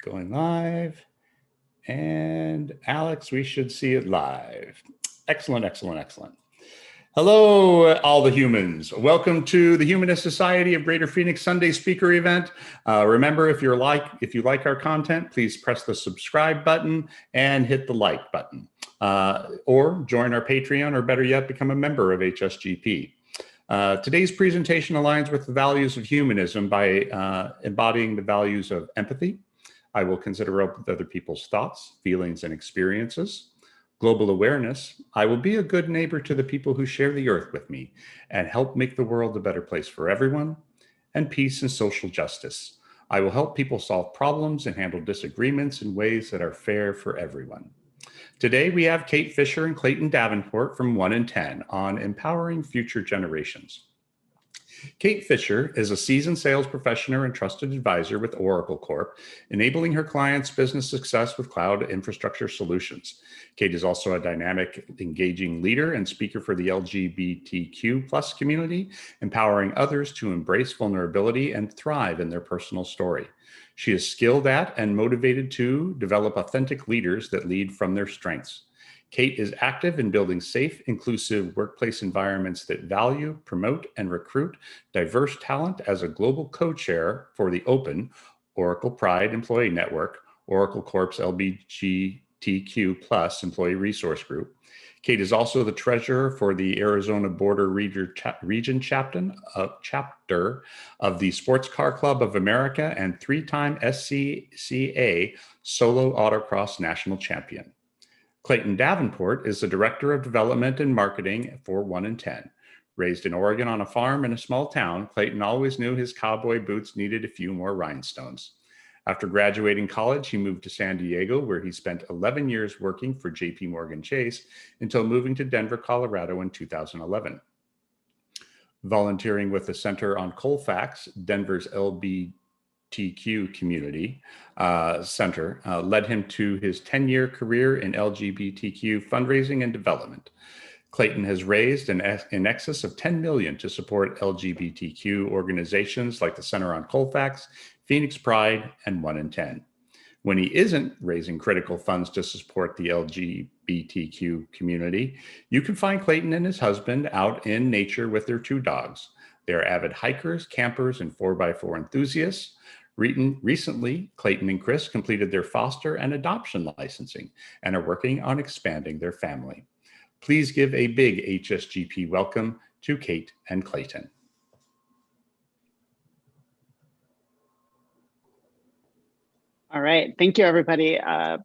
going live. And Alex, we should see it live. Excellent, excellent, excellent. Hello, all the humans. Welcome to the Humanist Society of Greater Phoenix Sunday Speaker event. Remember, if you like our content, please press the subscribe button and hit the like button. Or join our Patreon, or better yet, become a member of HSGP. Today's presentation aligns with the values of humanism by embodying the values of empathy. I will consider other people's thoughts, feelings, and experiences. Global awareness. I will be a good neighbor to the people who share the earth with me and help make the world a better place for everyone. And peace and social justice. I will help people solve problems and handle disagreements in ways that are fair for everyone. Today, we have Kate Fisher and Clayton Davenport from 1 in 10 on empowering future generations. Kate Fisher is a seasoned sales professional and trusted advisor with Oracle Corp, enabling her clients' business success with cloud infrastructure solutions. Kate is also a dynamic, engaging leader and speaker for the LGBTQ+ community, empowering others to embrace vulnerability and thrive in their personal story. She is skilled at and motivated to develop authentic leaders that lead from their strengths. Kate is active in building safe, inclusive workplace environments that value, promote, and recruit diverse talent as a global co-chair for the Open Oracle Pride Employee Network, Oracle Corp's LGBTQ+ Employee Resource Group. Kate is also the treasurer for the Arizona Border Region chapter of the Sports Car Club of America and three-time SCCA Solo Autocross National Champion. Clayton Davenport is the Director of Development and Marketing for 1 in 10. Raised in Oregon on a farm in a small town, Clayton always knew his cowboy boots needed a few more rhinestones. After graduating college, he moved to San Diego, where he spent 11 years working for JPMorgan Chase until moving to Denver, Colorado in 2011. Volunteering with the Center on Colfax, Denver's LGBTQ Community Center led him to his 10-year career in LGBTQ fundraising and development. Clayton has raised in excess of $10 million to support LGBTQ organizations like the Center on Colfax, Phoenix Pride, and 1 in 10. When he isn't raising critical funds to support the LGBTQ community, you can find Clayton and his husband out in nature with their 2 dogs. They are avid hikers, campers, and 4x4 enthusiasts. Recently, Clayton and Chris completed their foster and adoption licensing and are working on expanding their family. Please give a big HSGP welcome to Kate and Clayton. All right, thank you, everybody. I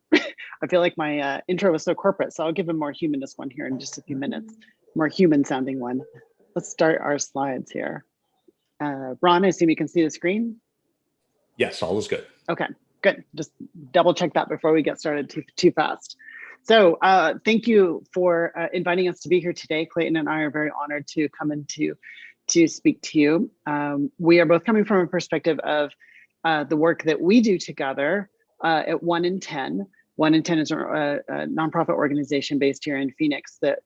feel like my intro was so corporate, so I'll give a more humanist one here in just a few minutes, more human sounding one. Let's start our slides here. Ron, I assume you can see the screen? Yes, all is good. Okay, good. Just double check that before we get started too fast. So thank you for inviting us to be here today. Clayton and I are very honored to come in to speak to you. We are both coming from a perspective of the work that we do together at 1 in 10. 1 in 10 is a nonprofit organization based here in Phoenix that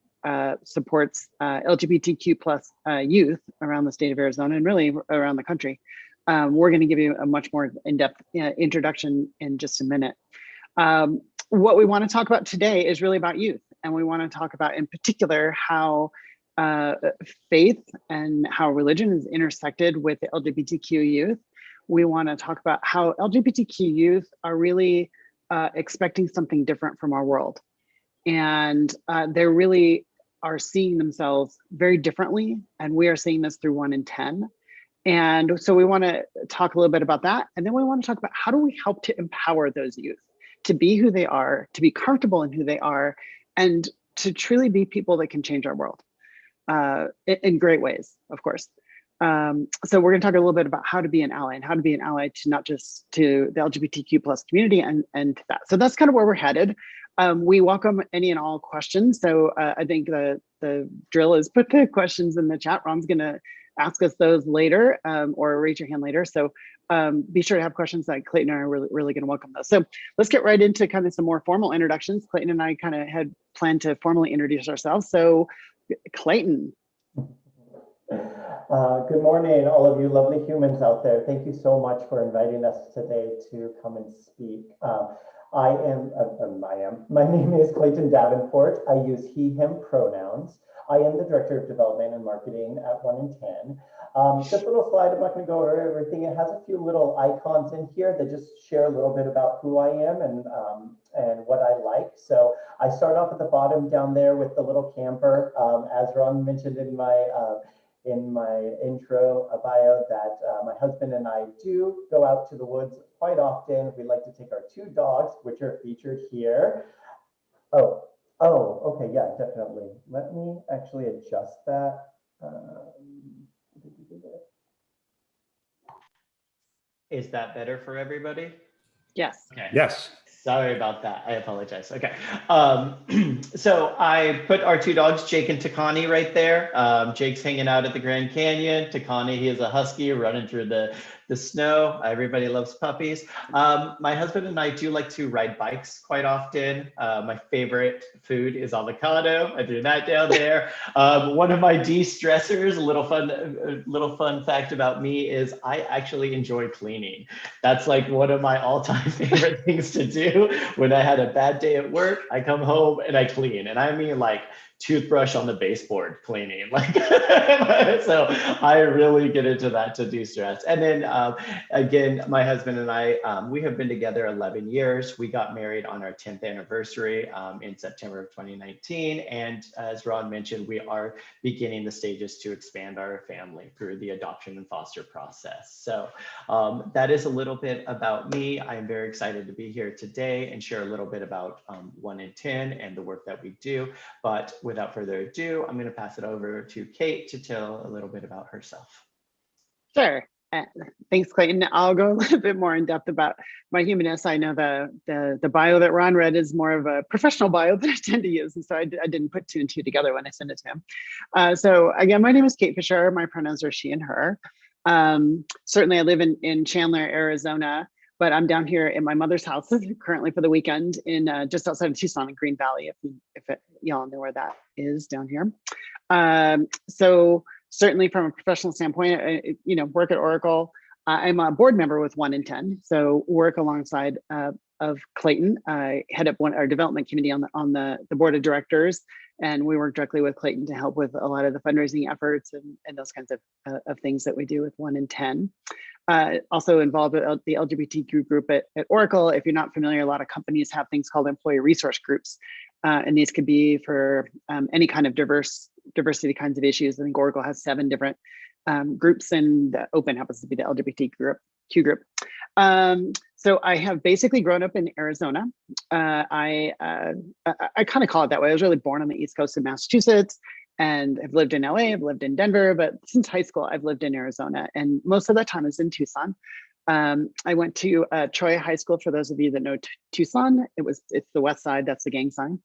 supports LGBTQ+ youth around the state of Arizona and really around the country. We're going to give you a much more in-depth introduction in just a minute. What we want to talk about today is really about youth. And we want to talk about in particular how faith and how religion is intersected with the LGBTQ youth. We want to talk about how LGBTQ youth are really expecting something different from our world. And they really are seeing themselves very differently. And we are seeing this through 1 in 10. And so we want to talk a little bit about that. And then we want to talk about how do we help to empower those youth to be who they are, to be comfortable in who they are, and to truly be people that can change our world in great ways, of course. So we're going to talk a little bit about how to be an ally and how to be an ally to not just to the LGBTQ+ community and to that. So that's kind of where we're headed. We welcome any and all questions. So I think the drill is put the questions in the chat. Ron's going to ask us those later or raise your hand later. So be sure to have questions that Clayton and I are really going to welcome those. So let's get right into kind of some more formal introductions. Clayton and I kind of had planned to formally introduce ourselves. So Clayton. Good morning, all of you lovely humans out there. Thank you so much for inviting us today to come and speak. My name is Clayton Davenport. I use he, him pronouns. I am the Director of Development and Marketing at 1 in 10. This little slide, I'm not going to go over everything. It has a few little icons in here that just share a little bit about who I am and what I like. So I start off at the bottom down there with the little camper. As Ron mentioned in my intro bio, that my husband and I do go out to the woods quite often. We like to take our 2 dogs, which are featured here. Oh, okay, yeah, definitely. Let me actually adjust that. Is that better for everybody? Yes. Okay. Yes. Sorry about that. I apologize. Okay. So I put our 2 dogs, Jake and Takani, right there. Jake's hanging out at the Grand Canyon. Takani, he is a husky running through the snow. Everybody loves puppies. My husband and I do like to ride bikes quite often. My favorite food is avocado. I do that down there. One of my de-stressors, a little fun fact about me is I actually enjoy cleaning. That's like one of my all-time favorite things to do. When I had a bad day at work, I come home and I clean. And I mean like toothbrush on the baseboard cleaning. Like, so I really get into that to de-stress. And then again, my husband and I, we have been together 11 years. We got married on our 10th anniversary in September of 2019. And as Ron mentioned, we are beginning the stages to expand our family through the adoption and foster process. So that is a little bit about me. I am very excited to be here today and share a little bit about 1 in 10 and the work that we do. But without further ado, I'm going to pass it over to Kate to tell a little bit about herself. Sure. Thanks, Clayton. I'll go a little bit more in depth about my humanist. I know the bio that Ron read is more of a professional bio that I tend to use, and so I didn't put 2 and 2 together when I sent it to him. So again, my name is Kate Fisher. My pronouns are she and her. Certainly, I live in Chandler, Arizona, but I'm down here in my mother's house currently for the weekend in just outside of Tucson in Green Valley, if y'all know where that is down here. So certainly from a professional standpoint, work at Oracle. I'm a board member with 1 in 10, so work alongside of Clayton. I head up our development committee on the board of directors, and we work directly with Clayton to help with a lot of the fundraising efforts and those kinds of things that we do with 1 in 10. Also involved with the LGBTQ group at Oracle. If you're not familiar, a lot of companies have things called employee resource groups. And these could be for any kind of diversity kinds of issues. I think Oracle has 7 different groups, and the Open happens to be the LGBTQ group. So I have basically grown up in Arizona. I kind of call it that way. I was really born on the East Coast of Massachusetts, and I've lived in LA, I've lived in Denver, but since high school, I've lived in Arizona, and most of that time is in Tucson. I went to Troy High School. For those of you that know Tucson, it's the West Side. That's the gang sign,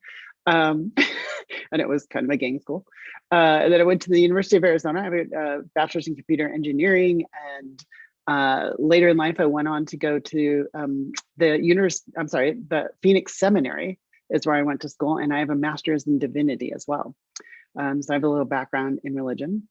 and it was kind of a gang school. And then I went to the University of Arizona. I have a bachelor's in computer engineering, and later in life, I went on to go to the Phoenix Seminary is where I went to school, and I have a master's in divinity as well. So I have a little background in religion.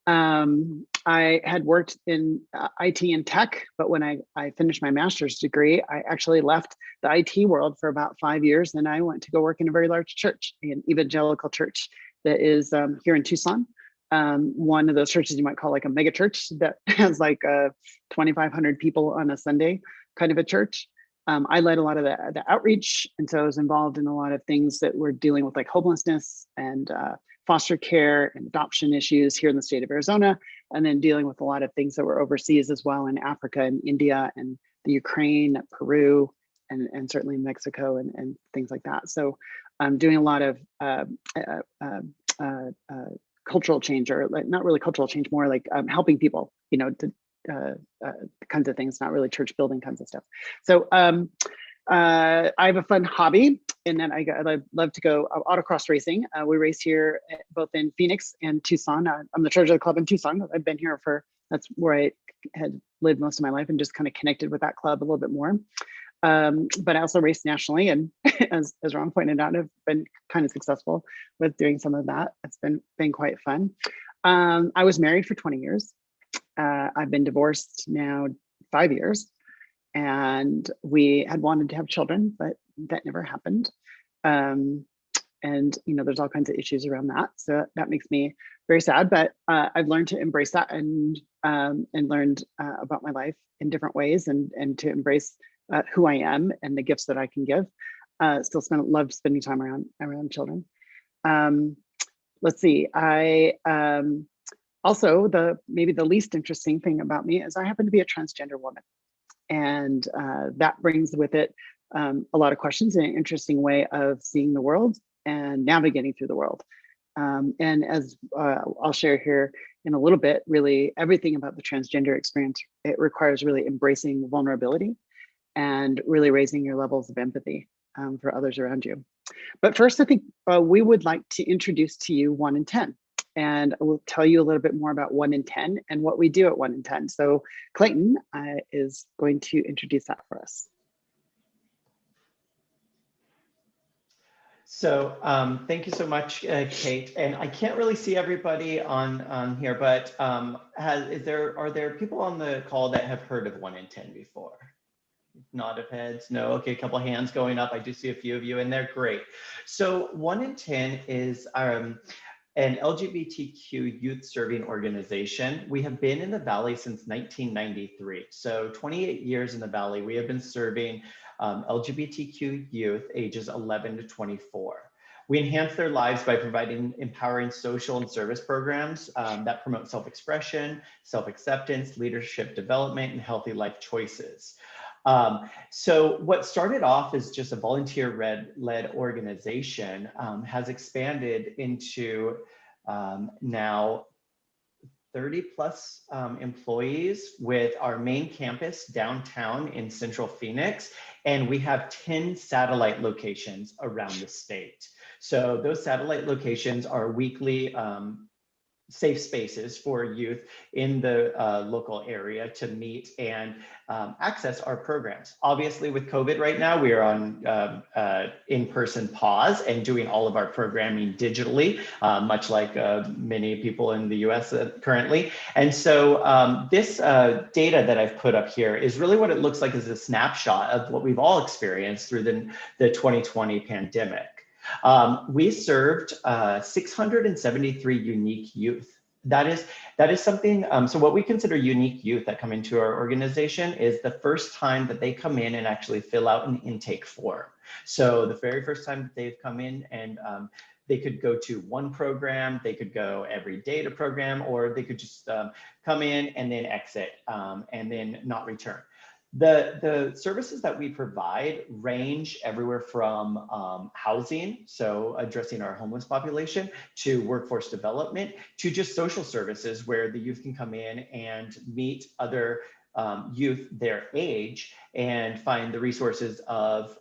I had worked in IT and tech, but when I finished my master's degree, I actually left the IT world for about 5 years, and I went to go work in a very large church, an evangelical church that is here in Tucson. One of those churches you might call like a mega church that has like 2,500 people on a Sunday kind of a church. I led a lot of the outreach, and so I was involved in a lot of things that were dealing with like homelessness and foster care and adoption issues here in the state of Arizona, and then dealing with a lot of things that were overseas as well in Africa and India and the Ukraine, Peru, and certainly Mexico and things like that. So I'm doing a lot of cultural change, or like not really cultural change, more like helping people, to kinds of things, not really church building kinds of stuff. So I have a fun hobby, and then I love to go autocross racing. We race here both in Phoenix and Tucson. I'm the treasurer of the club in Tucson. I've been here that's where I had lived most of my life and just kind of connected with that club a little bit more. But I also race nationally, and as Ron pointed out, I've been kind of successful with doing some of that. It's been quite fun. I was married for 20 years. I've been divorced now 5 years, and we had wanted to have children, but that never happened. And there's all kinds of issues around that, so that makes me very sad. But I've learned to embrace that, and learned about my life in different ways, and to embrace who I am and the gifts that I can give. Still love spending time around children. Let's see. I also, maybe the least interesting thing about me is I happen to be a transgender woman, and that brings with it a lot of questions and an interesting way of seeing the world and navigating through the world. And as I'll share here in a little bit, really everything about the transgender experience, it requires really embracing vulnerability and really raising your levels of empathy for others around you. But first, I think we would like to introduce to you 1 in 10. And I will tell you a little bit more about 1 in 10 and what we do at 1 in 10. So Clayton is going to introduce that for us. So thank you so much, Kate. And I can't really see everybody on here, but are there people on the call that have heard of 1 in 10 before? Nod of heads, no. Okay, a couple of hands going up. I do see a few of you, and they're great. So 1 in 10 is an LGBTQ youth serving organization. We have been in the Valley since 1993. So 28 years in the Valley, we have been serving LGBTQ youth ages 11 to 24. We enhance their lives by providing empowering social and service programs that promote self-expression, self-acceptance, leadership development, and healthy life choices. So what started off as just a volunteer-led organization has expanded into now 30 plus employees with our main campus downtown in Central Phoenix. And we have 10 satellite locations around the state. So those satellite locations are weekly safe spaces for youth in the local area to meet and access our programs. Obviously with COVID right now, we are on in-person pause and doing all of our programming digitally, much like many people in the US currently. And so this data that I've put up here is really what it looks like as a snapshot of what we've all experienced through the 2020 pandemic. We served 673 unique youth. That is something, so what we consider unique youth that come into our organization is the first time that they come in and actually fill out an intake form. So the very first time that they've come in, and they could go to one program, they could go every day to program, or they could just come in and then exit and then not return. The services that we provide range everywhere from housing, so addressing our homeless population, to workforce development, to just social services where the youth can come in and meet other youth their age and find the resources of,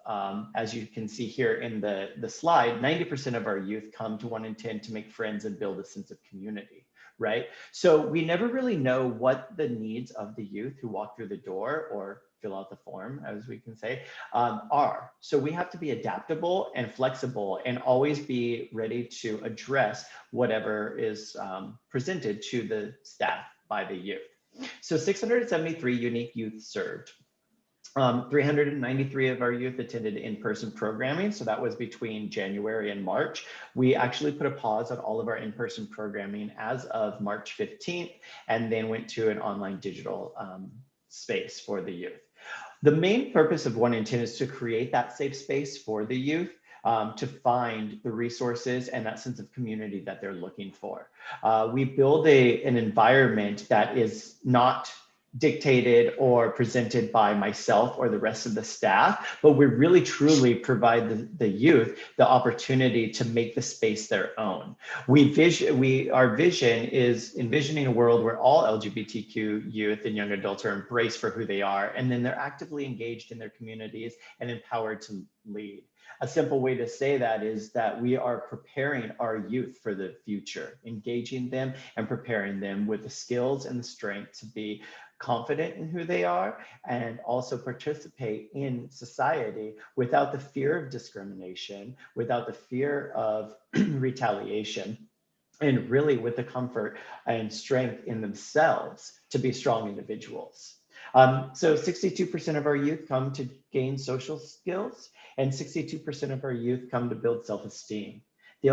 as you can see here in the slide, 90% of our youth come to 1 in 10 to make friends and build a sense of community. Right? So we never really know what the needs of the youth who walk through the door or fill out the form, as we can say, are. So we have to be adaptable and flexible and always be ready to address whatever is presented to the staff by the youth. So 673 unique youth served. 393 of our youth attended in-person programming. So that was between January and March. We actually put a pause on all of our in-person programming as of March 15th, and then went to an online digital space for the youth. The main purpose of 1 in 10 is to create that safe space for the youth, to find the resources and that sense of community that they're looking for. We build an environment that is not dictated or presented by myself or the rest of the staff, but we really truly provide the youth the opportunity to make the space their own. Our vision is envisioning a world where all LGBTQ youth and young adults are embraced for who they are, and then they're actively engaged in their communities and empowered to lead. A simple way to say that is that we are preparing our youth for the future, engaging them and preparing them with the skills and the strength to be confident in who they are and also participate in society without the fear of discrimination, without the fear of retaliation. and really with the comfort and strength in themselves to be strong individuals. So 62% of our youth come to gain social skills, and 62% of our youth come to build self-esteem. The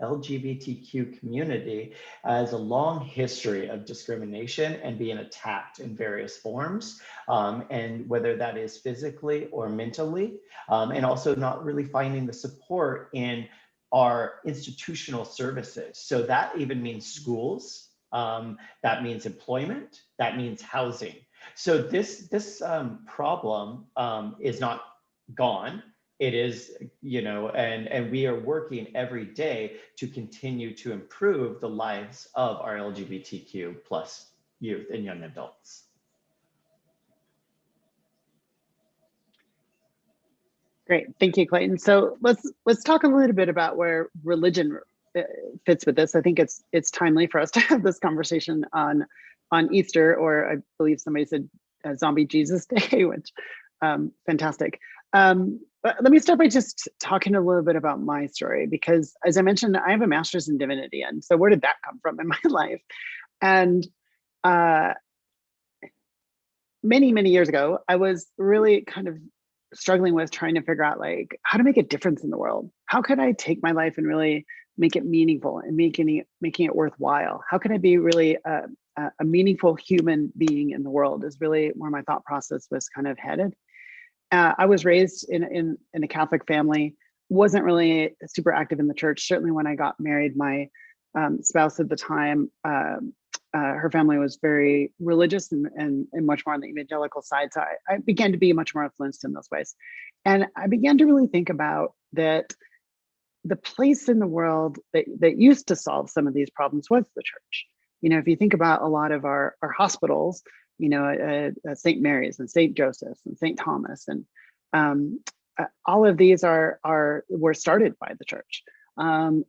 LGBTQ community has a long history of discrimination and being attacked in various forms, and whether that is physically or mentally, and also not really finding the support in our institutional services. So that even means schools, that means employment, that means housing. So this problem is not gone. It is, and we are working every day to continue to improve the lives of our LGBTQ plus youth and young adults. Great, thank you, Clayton. So let's talk a little bit about where religion fits with this. I think it's timely for us to have this conversation on Easter, or I believe somebody said Zombie Jesus Day, which fantastic. But let me start by just talking a little bit about my story, because as I mentioned, I have a master's in divinity, and so where did that come from in my life? And many years ago, I was really kind of struggling with trying to figure out like how to make a difference in the world. How could I take my life and really make it meaningful and making it worthwhile? How can I be really a meaningful human being in the world is really where my thought process was kind of headed. I was raised in a Catholic family, wasn't really super active in the church. Certainly when I got married, my spouse at the time, her family was very religious and much more on the evangelical side. So I began to be much more influenced in those ways. And I began to really think about that the place in the world that used to solve some of these problems was the church. If you think about a lot of our hospitals, St. Mary's and St. Joseph's and St. Thomas, and all of these were started by the church.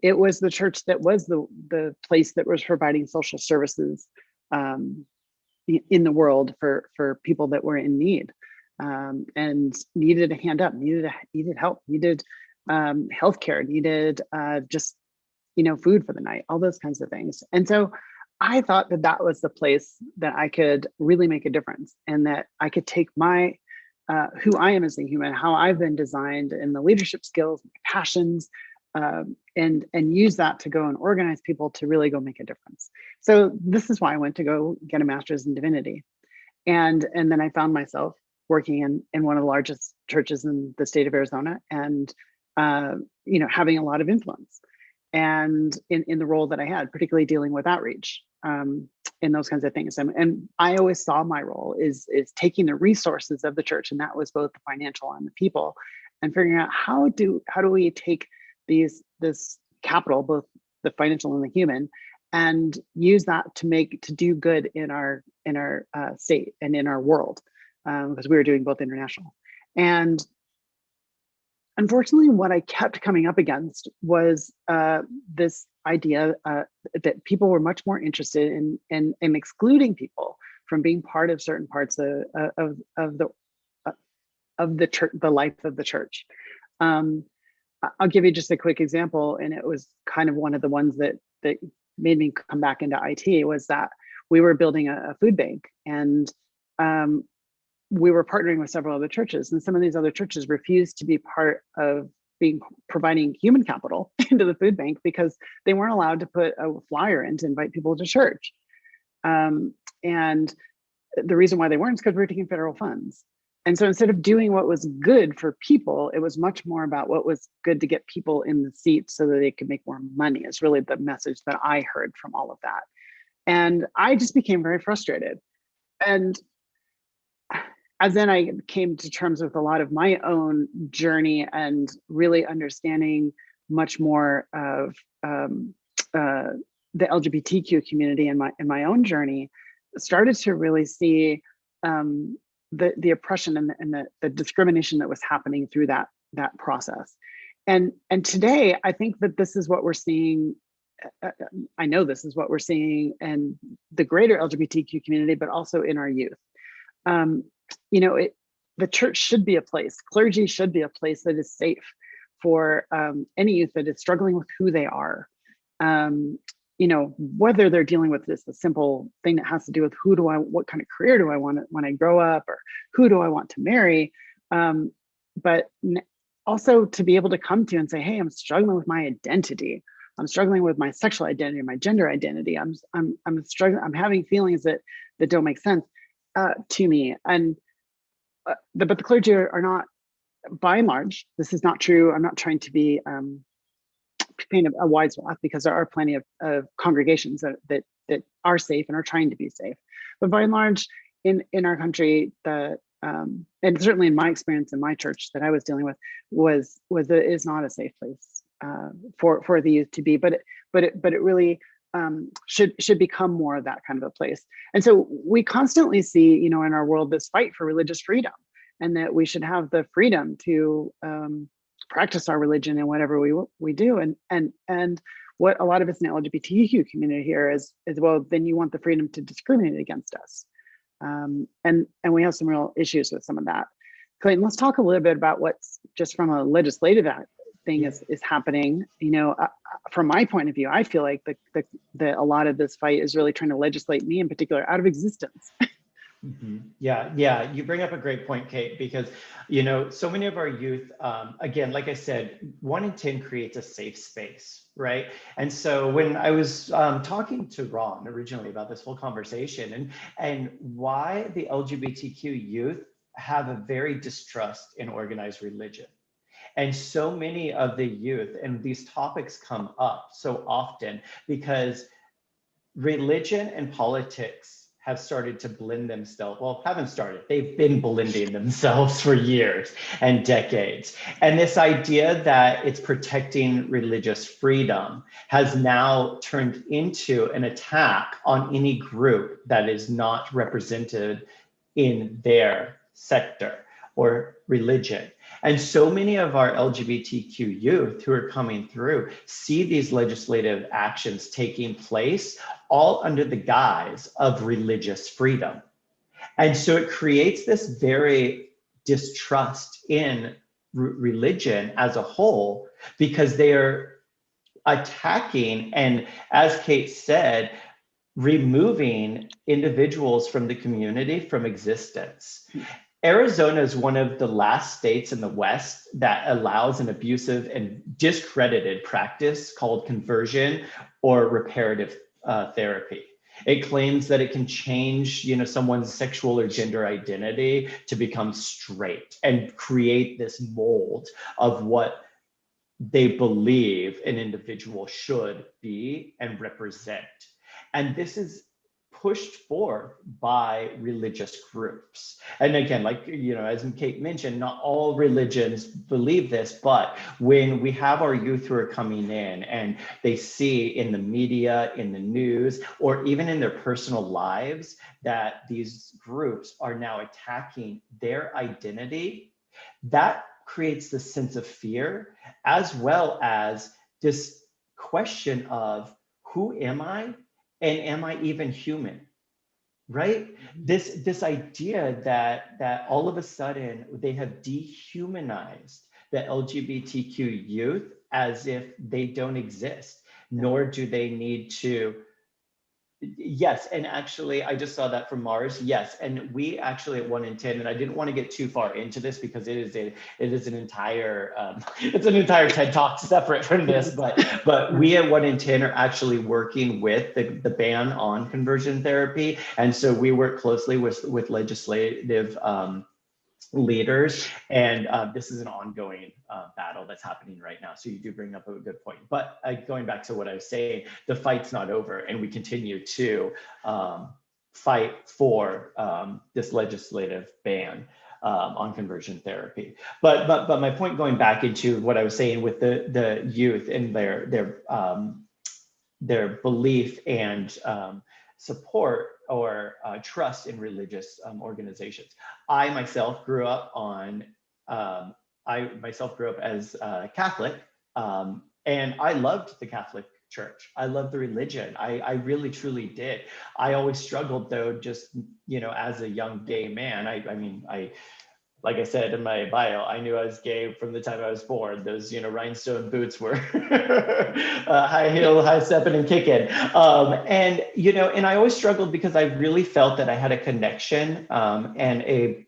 It was the church that was the place that was providing social services in the world for people that were in need and needed a hand up, needed help, needed healthcare, needed just food for the night, all those kinds of things. And so I thought that was the place that I could really make a difference, and that I could take my who I am as a human, how I've been designed, and the leadership skills, passions, and use that to go and organize people to really go make a difference. So this is why I went to go get a master's in divinity. And then I found myself working in one of the largest churches in the state of Arizona, and having a lot of influence and in the role that I had, particularly dealing with outreach and those kinds of things. And I always saw my role is taking the resources of the church, and that was both the financial and the people, and figuring out how do we take this capital, both the financial and the human, and use that to do good in our state and in our world, because we were doing both international. And unfortunately, what I kept coming up against was this idea that people were much more interested in excluding people from being part of certain parts of the church, the life of the church. I'll give you just a quick example, and it was kind of one of the ones that made me come back into IT, was that we were building a food bank, and we were partnering with several other churches, and some of these other churches refused to be part of providing human capital into the food bank because they weren't allowed to put a flyer in to invite people to church. And the reason why they weren't is because we were taking federal funds. And so instead of doing what was good for people, it was much more about what was good to get people in the seats so that they could make more money. It's really the message that I heard from all of that. And I just became very frustrated. And as then I came to terms with a lot of my own journey and really understanding much more of the LGBTQ community in my own journey, started to really see the oppression and the discrimination that was happening through that process. And today, I think that this is what we're seeing. I know this is what we're seeing in the greater LGBTQ community, but also in our youth. The church should be a place, clergy should be a place that is safe for any youth that is struggling with who they are. you know, whether they're dealing with this a simple thing that has to do with what kind of career do I want when I grow up, or who do I want to marry, but also to be able to come to and say, hey, I'm struggling with my identity. I'm struggling with my sexual identity, my gender identity. I'm struggling. I'm having feelings that don't make sense to me. And but the clergy are not, by and large, this is not true. I'm not trying to be paint a wide swath, because there are plenty of congregations that are safe and are trying to be safe. But by and large, in our country, and certainly in my experience in my church that I was dealing with, was that it is not a safe place for the youth to be. But it really should become more of that kind of a place. And so we constantly see, you know, in our world, this fight for religious freedom, and that we should have the freedom to practice our religion in whatever we do. And what a lot of us in the LGBTQ community here is well, then you want the freedom to discriminate against us. And we have some real issues with some of that. Clayton, let's talk a little bit about what's just from a legislative thing is happening. You know, from my point of view, I feel like a lot of this fight is really trying to legislate me in particular out of existence. Mm-hmm. Yeah. You bring up a great point, Kate, because, you know, so many of our youth, again, like I said, 1 in 10 creates a safe space, right? And so when I was talking to Ron originally about this whole conversation and why the LGBTQ youth have a very distrust in organized religion. And so many of the youth, and these topics come up so often because religion and politics have started to blend themselves. Well, haven't started, they've been blending themselves for years and decades. And this idea that it's protecting religious freedom has now turned into an attack on any group that is not represented in their sector or religion. And so many of our LGBTQ youth who are coming through see these legislative actions taking place all under the guise of religious freedom. And so it creates this very distrust in religion as a whole, because they are attacking and, as Kate said, removing individuals from the community from existence. Arizona is one of the last states in the West that allows an abusive and discredited practice called conversion or reparative therapy. It claims that it can change, you know, someone's sexual or gender identity to become straight and create this mold of what they believe an individual should be and represent. And this is pushed forth by religious groups. And again, like, you know, as Kate mentioned, not all religions believe this, but when we have our youth who are coming in and they see in the media, in the news, or even in their personal lives that these groups are now attacking their identity, that creates this sense of fear, as well as this question of who am I? And am I even human, right? This idea that all of a sudden they have dehumanized the LGBTQ youth as if they don't exist, nor do they need to. Yes, and actually, I just saw that from Mars. Yes, and we actually at 1 in 10, and I didn't want to get too far into this because it is an entire it's an entire TED talk separate from this. But we at 1 in 10 are actually working with the ban on conversion therapy, and so we work closely with legislative leaders, and this is an ongoing battle that's happening right now. So you do bring up a good point. But going back to what I was saying, the fight's not over, and we continue to fight for this legislative ban on conversion therapy. But my point, going back into what I was saying with the youth and their belief and support or trust in religious organizations. I myself grew up as Catholic, and I loved the Catholic Church. I loved the religion. I really, truly did. I always struggled though, just, you know, as a young gay man. I mean, like I said in my bio, I knew I was gay from the time I was born. Those, rhinestone boots were high heel, high stepping and kicking. And I always struggled because I really felt that I had a connection and a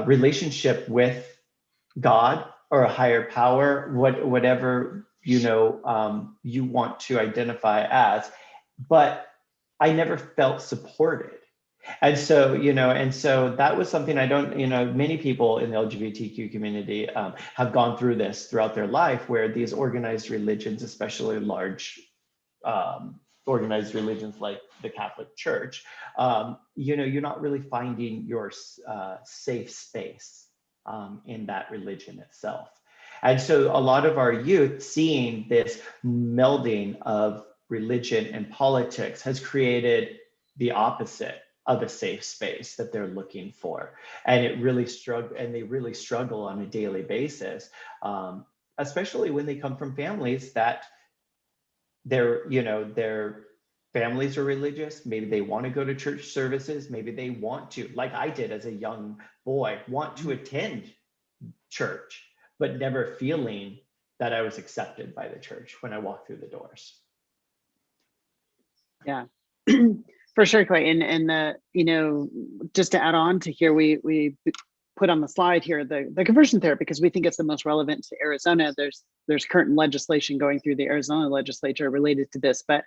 relationship with God or a higher power, whatever you want to identify as, but I never felt supported. And so, that was something I don't, many people in the LGBTQ community have gone through this throughout their life, where these organized religions, especially large organized religions like the Catholic Church, you're not really finding your safe space in that religion itself. And so a lot of our youth, seeing this melding of religion and politics, has created the opposite of a safe space that they're looking for. And they really struggle on a daily basis, especially when they come from families that their families are religious. Maybe they want to go to church services. Maybe they want to, like I did as a young boy, want to attend church, but never feeling that I was accepted by the church when I walked through the doors. Yeah. For sure, Clayton. And just to add on to here, we put on the slide here the conversion therapy, because we think it's the most relevant to Arizona. There's current legislation going through the Arizona legislature related to this, but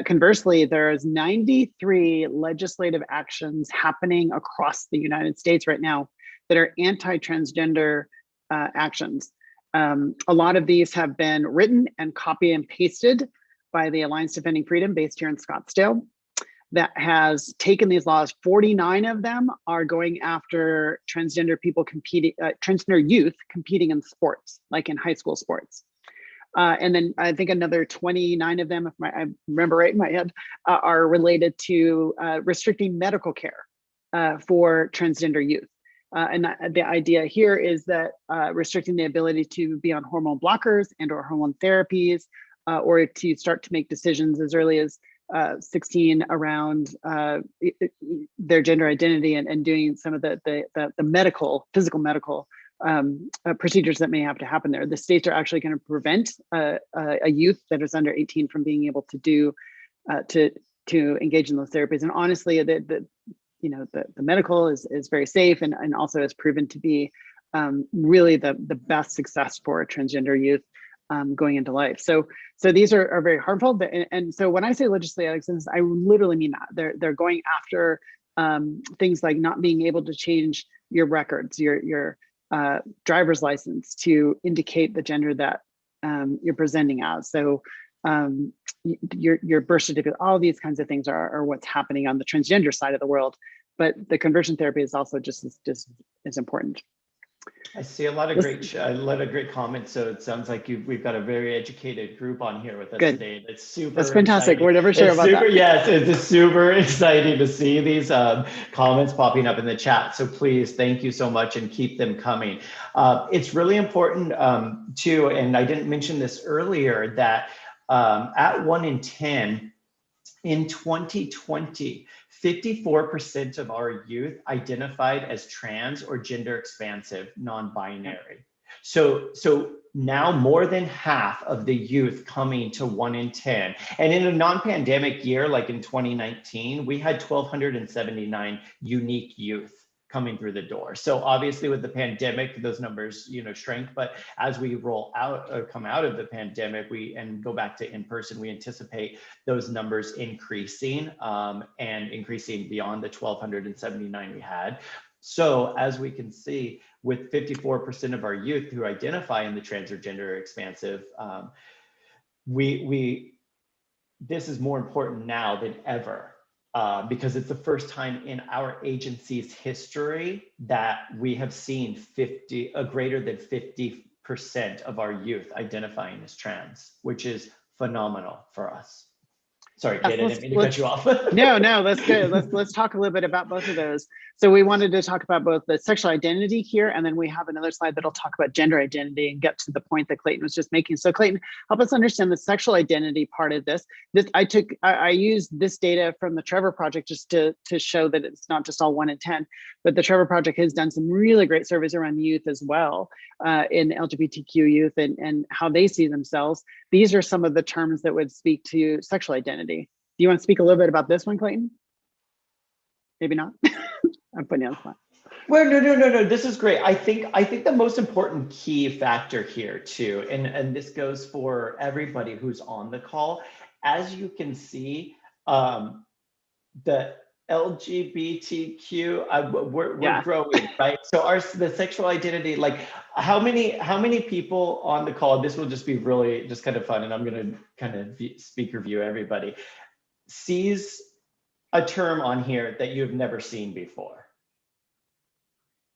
conversely, there's 93 legislative actions happening across the United States right now that are anti-transgender actions. A lot of these have been written and copy and pasted by the Alliance Defending Freedom, based here in Scottsdale, that has taken these laws. 49 of them are going after transgender people transgender youth competing in sports, like in high school sports. And then I think another 29 of them, if I remember right in my head, are related to restricting medical care for transgender youth. And the idea here is that restricting the ability to be on hormone blockers and or hormone therapies, or to start to make decisions as early as 16 around their gender identity and doing some of the physical medical procedures that may have to happen there. The states are actually going to prevent a youth that is under 18 from being able to do to engage in those therapies. And honestly, the medical is very safe and also has proven to be really the best success for transgender youth going into life. So these are very harmful. And so when I say legislative actions, I literally mean that they're going after things like not being able to change your records, your driver's license to indicate the gender that you're presenting as. So your birth certificate, all these kinds of things are what's happening on the transgender side of the world. But the conversion therapy is also just as important. I see a lot of great comments. So it sounds like we've got a very educated group on here with us today. That's super. That's fantastic. Exciting. We're never sure about that. Yes, it's super exciting to see these comments popping up in the chat. So please, thank you so much, and keep them coming. It's really important too, and I didn't mention this earlier, that at 1 in 10 in 2020. 54% of our youth identified as trans or gender expansive, non-binary. So now more than half of the youth coming to 1 in 10. And in a non-pandemic year, like in 2019, we had 1,279 unique youth coming through the door. So obviously with the pandemic, those numbers, shrank. But as we roll out or come out of the pandemic, and go back to in-person, we anticipate those numbers increasing and increasing beyond the 1,279 we had. So as we can see, with 54% of our youth who identify in the trans or gender expansive, this is more important now than ever. Because it's the first time in our agency's history that we have seen greater than 50% of our youth identifying as trans, which is phenomenal for us. Sorry, Kate, I didn't mean to cut you off. No, that's good. Let's talk a little bit about both of those. So we wanted to talk about both the sexual identity here, and then we have another slide that'll talk about gender identity and get to the point that Clayton was just making. So Clayton, help us understand the sexual identity part of this. I used this data from the Trevor Project just to show that it's not just all 1 in 10, but the Trevor Project has done some really great surveys around youth as well, in LGBTQ youth and how they see themselves. These are some of the terms that would speak to sexual identity. Do you want to speak a little bit about this one, Clayton? Maybe not. I'm putting you on the spot. Well, no. This is great. I think the most important key factor here too, and this goes for everybody who's on the call, as you can see, the LGBTQ, we're growing, right? So the sexual identity, like how many people on the call, this will just be really just kind of fun, and I'm going to kind of speaker view everybody, sees a term on here that you've never seen before.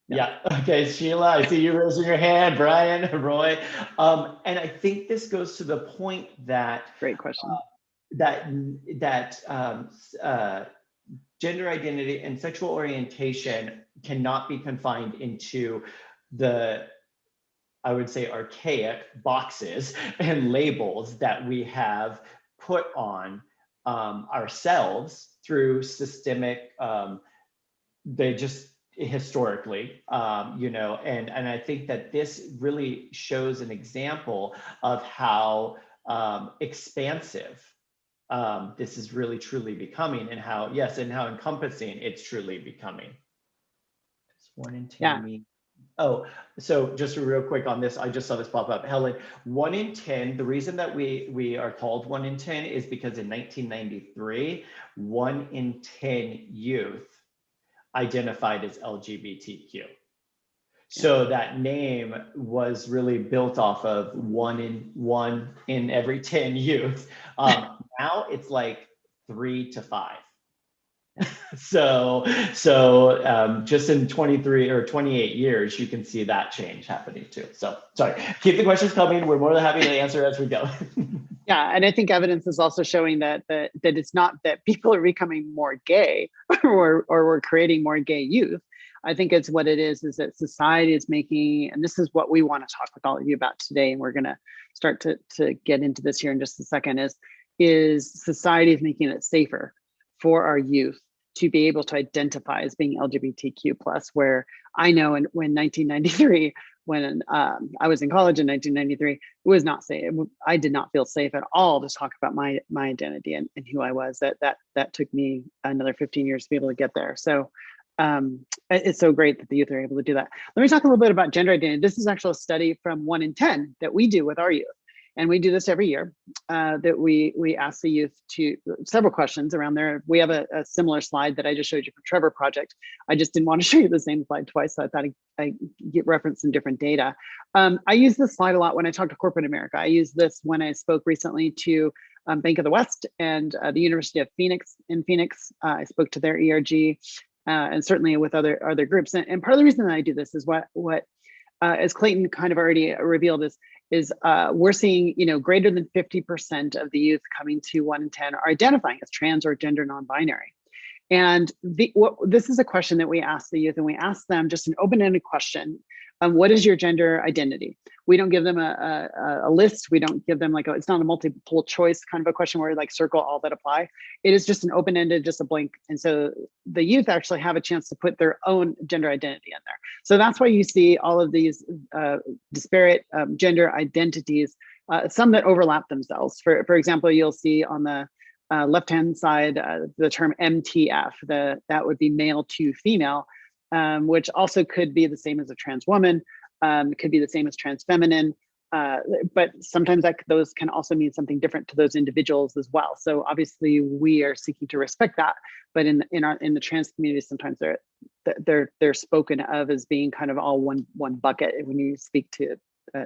Yeah. Okay, Sheila, I see you raising your hand. Brian, Roy, and I think this goes to the point that great question. Gender identity and sexual orientation cannot be confined into the, I would say, archaic boxes and labels that we have put on ourselves through systemic, they just historically, and I think that this really shows an example of how expansive this is really truly becoming, and how encompassing it's truly becoming. It's 1 in 10 mean. Oh, so just real quick on this, I just saw this pop up. Helen, 1 in 10, the reason that we are called 1 in 10 is because in 1993, 1 in 10 youth identified as LGBTQ. So that name was really built off of 1 in every 10 youth. Now it's like 3 to 5. So just in 23 or 28 years, you can see that change happening too. So sorry, keep the questions coming. We're more than happy to answer as we go. Yeah, and I think evidence is also showing that it's not that people are becoming more gay or we're creating more gay youth. I think it's what it is that society is making, and this is what we want to talk with all of you about today, and we're going to start to get into this here in just a second, is society is making it safer for our youth to be able to identify as being LGBTQ+, where I know when 1993, when I was in college in 1993, it was not safe. I did not feel safe at all to talk about my identity and who I was. That took me another 15 years to be able to get there. So it's so great that the youth are able to do that. Let me talk a little bit about gender identity. This is actually a study from 1 in 10 that we do with our youth. And we do this every year, that we ask the youth to several questions around there. We have a similar slide that I just showed you for Trevor Project. I just didn't want to show you the same slide twice, so I thought I'd get reference some different data. I use this slide a lot when I talk to corporate America. I use this when I spoke recently to Bank of the West and the University of Phoenix in Phoenix. I spoke to their ERG and certainly with other groups. And part of the reason that I do this is what as Clayton kind of already revealed is we're seeing, greater than 50% of the youth coming to 1 in 10 are identifying as trans or gender non-binary. And this is a question that we ask the youth, and we ask them just an open-ended question. What is your gender identity? We don't give them a list. We don't give them it's not a multiple choice kind of a question where circle all that apply. It is just an open-ended, just a blank. And so the youth actually have a chance to put their own gender identity in there. So that's why you see all of these disparate gender identities, some that overlap themselves. For example, you'll see on the left-hand side, the term MTF, that would be male to female, which also could be the same as a trans woman, could be the same as trans feminine, but sometimes those can also mean something different to those individuals as well. So obviously we are seeking to respect that, but in the trans community, sometimes they're spoken of as being kind of all one bucket when you speak to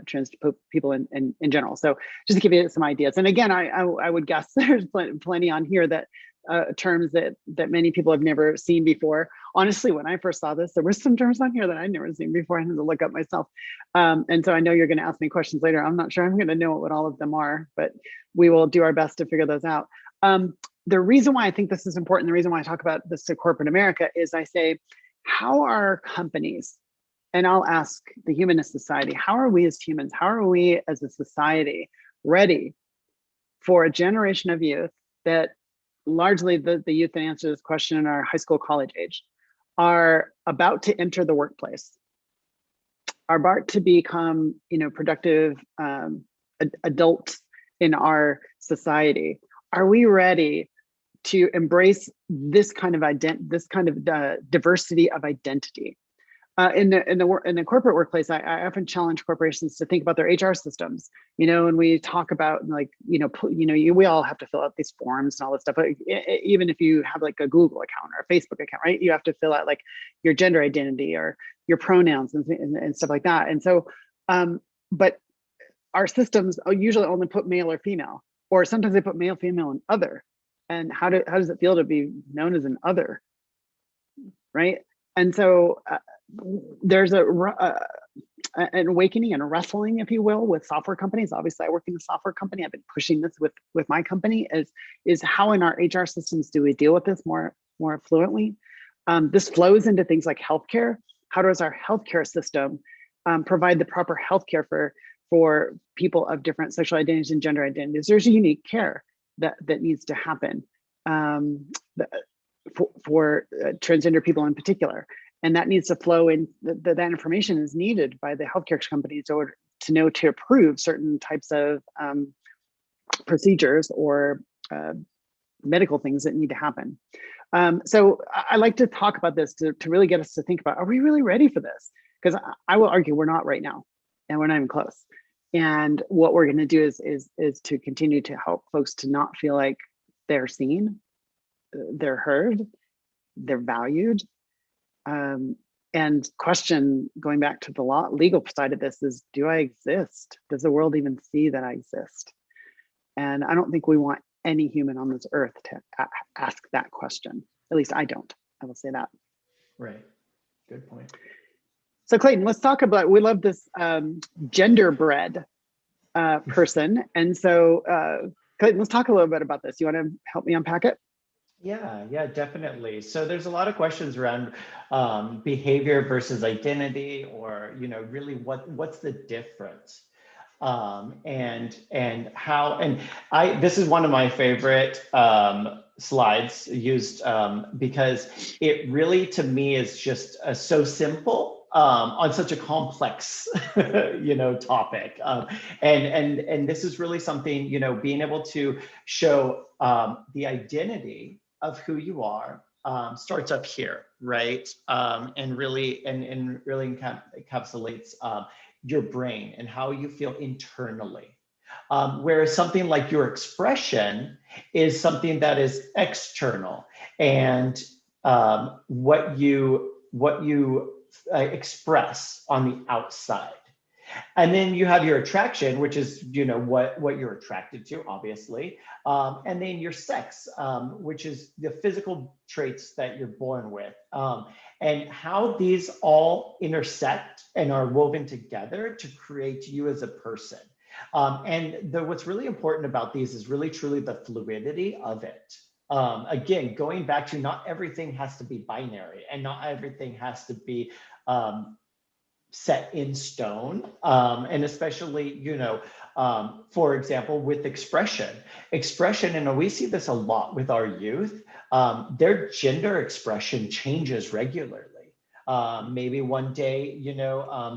trans people in general. So just to give you some ideas. And again, I would guess there's plenty on here that terms that many people have never seen before. Honestly, when I first saw this, there were some terms on here that I'd never seen before. I had to look up myself. And so I know you're going to ask me questions later. I'm not sure I'm going to know what all of them are, but we will do our best to figure those out. The reason why I think this is important, the reason why I talk about this to corporate America is I say, how are companies, and I'll ask the Humanist Society, how are we as humans, how are we as a society ready for a generation of youth that largely the youth that answer this question are high school, college age, are about to enter the workplace, are about to become, productive adults in our society. Are we ready to embrace this kind of diversity of identity? In the corporate workplace, I often challenge corporations to think about their HR systems. And we talk about we all have to fill out these forms and all this stuff. But even if you have like a Google account or a Facebook account, right? You have to fill out like your gender identity or your pronouns and stuff like that. And so, but our systems usually only put male or female, or sometimes they put male, female, and other. And how does it feel to be known as an other, right? And so there's an awakening and a wrestling, if you will, with software companies. Obviously, I work in a software company. I've been pushing this with my company. Is how in our HR systems do we deal with this more fluently? This flows into things like healthcare. How does our healthcare system provide the proper healthcare for people of different sexual identities and gender identities? There's a unique care that needs to happen for transgender people in particular. And that needs to flow in, that information is needed by the healthcare companies in order to know to approve certain types of procedures or medical things that need to happen. So I like to talk about this to really get us to think about, are we really ready for this? Because I will argue we're not right now, and we're not even close. And what we're going to do is to continue to help folks to not feel like they're seen, they're heard, they're valued, and question, going back to the legal side of this, is, do I exist? Does the world even see that I exist? And I don't think we want any human on this earth to ask that question. At least I don't. I will say that. Right. Good point. So Clayton, let's talk about, we love this genderbread person. And so Clayton, let's talk a little bit about this. You want to help me unpack it? Yeah, definitely. So there's a lot of questions around behavior versus identity, or, really what's the difference? And how, and this is one of my favorite slides used because it really, to me, is just so simple on such a complex, topic. And this is really something, being able to show the identity of who you are starts up here, right? And really encapsulates your brain and how you feel internally. Whereas something like your expression is something that is external, and what you express on the outside. And then you have your attraction, which is, what you're attracted to, obviously. And then your sex, which is the physical traits that you're born with. And how these all intersect and are woven together to create you as a person. And what's really important about these is really truly the fluidity of it. Again, going back to, not everything has to be binary, and not everything has to be set in stone. And especially, for example, with expression, and we see this a lot with our youth, their gender expression changes regularly. Maybe one day,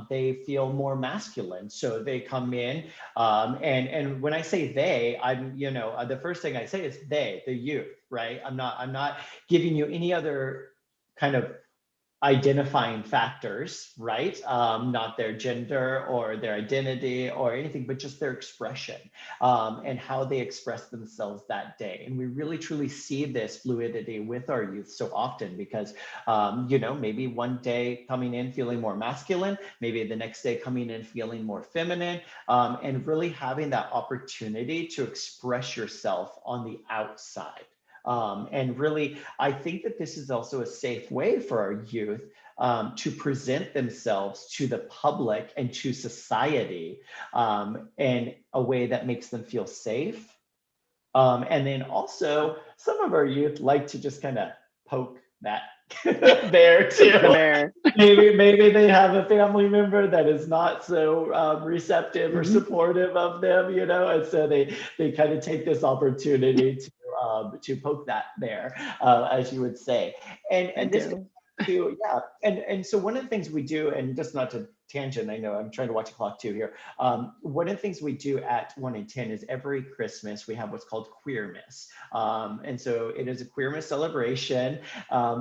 they feel more masculine, so they come in, and when I say they, I'm, the first thing I say is they, the youth, right? I'm not giving you any other kind of identifying factors, right? Not their gender or their identity or anything, but just their expression and how they express themselves that day. And we really truly see this fluidity with our youth so often because, maybe one day coming in feeling more masculine, maybe the next day coming in feeling more feminine, and really having that opportunity to express yourself on the outside. And really, I think that this is also a safe way for our youth to present themselves to the public and to society in a way that makes them feel safe. And then also, some of our youth like to just kind of poke that bear too. Maybe they have a family member that is not so receptive or supportive of them, and so they kind of take this opportunity to poke that bear, as you would say. And this Yeah, and so one of the things we do, and just not to tangent, I know I'm trying to watch the clock too here. One of the things we do at 1 in 10 is every Christmas we have what's called Queermas. And so it is a Queermas celebration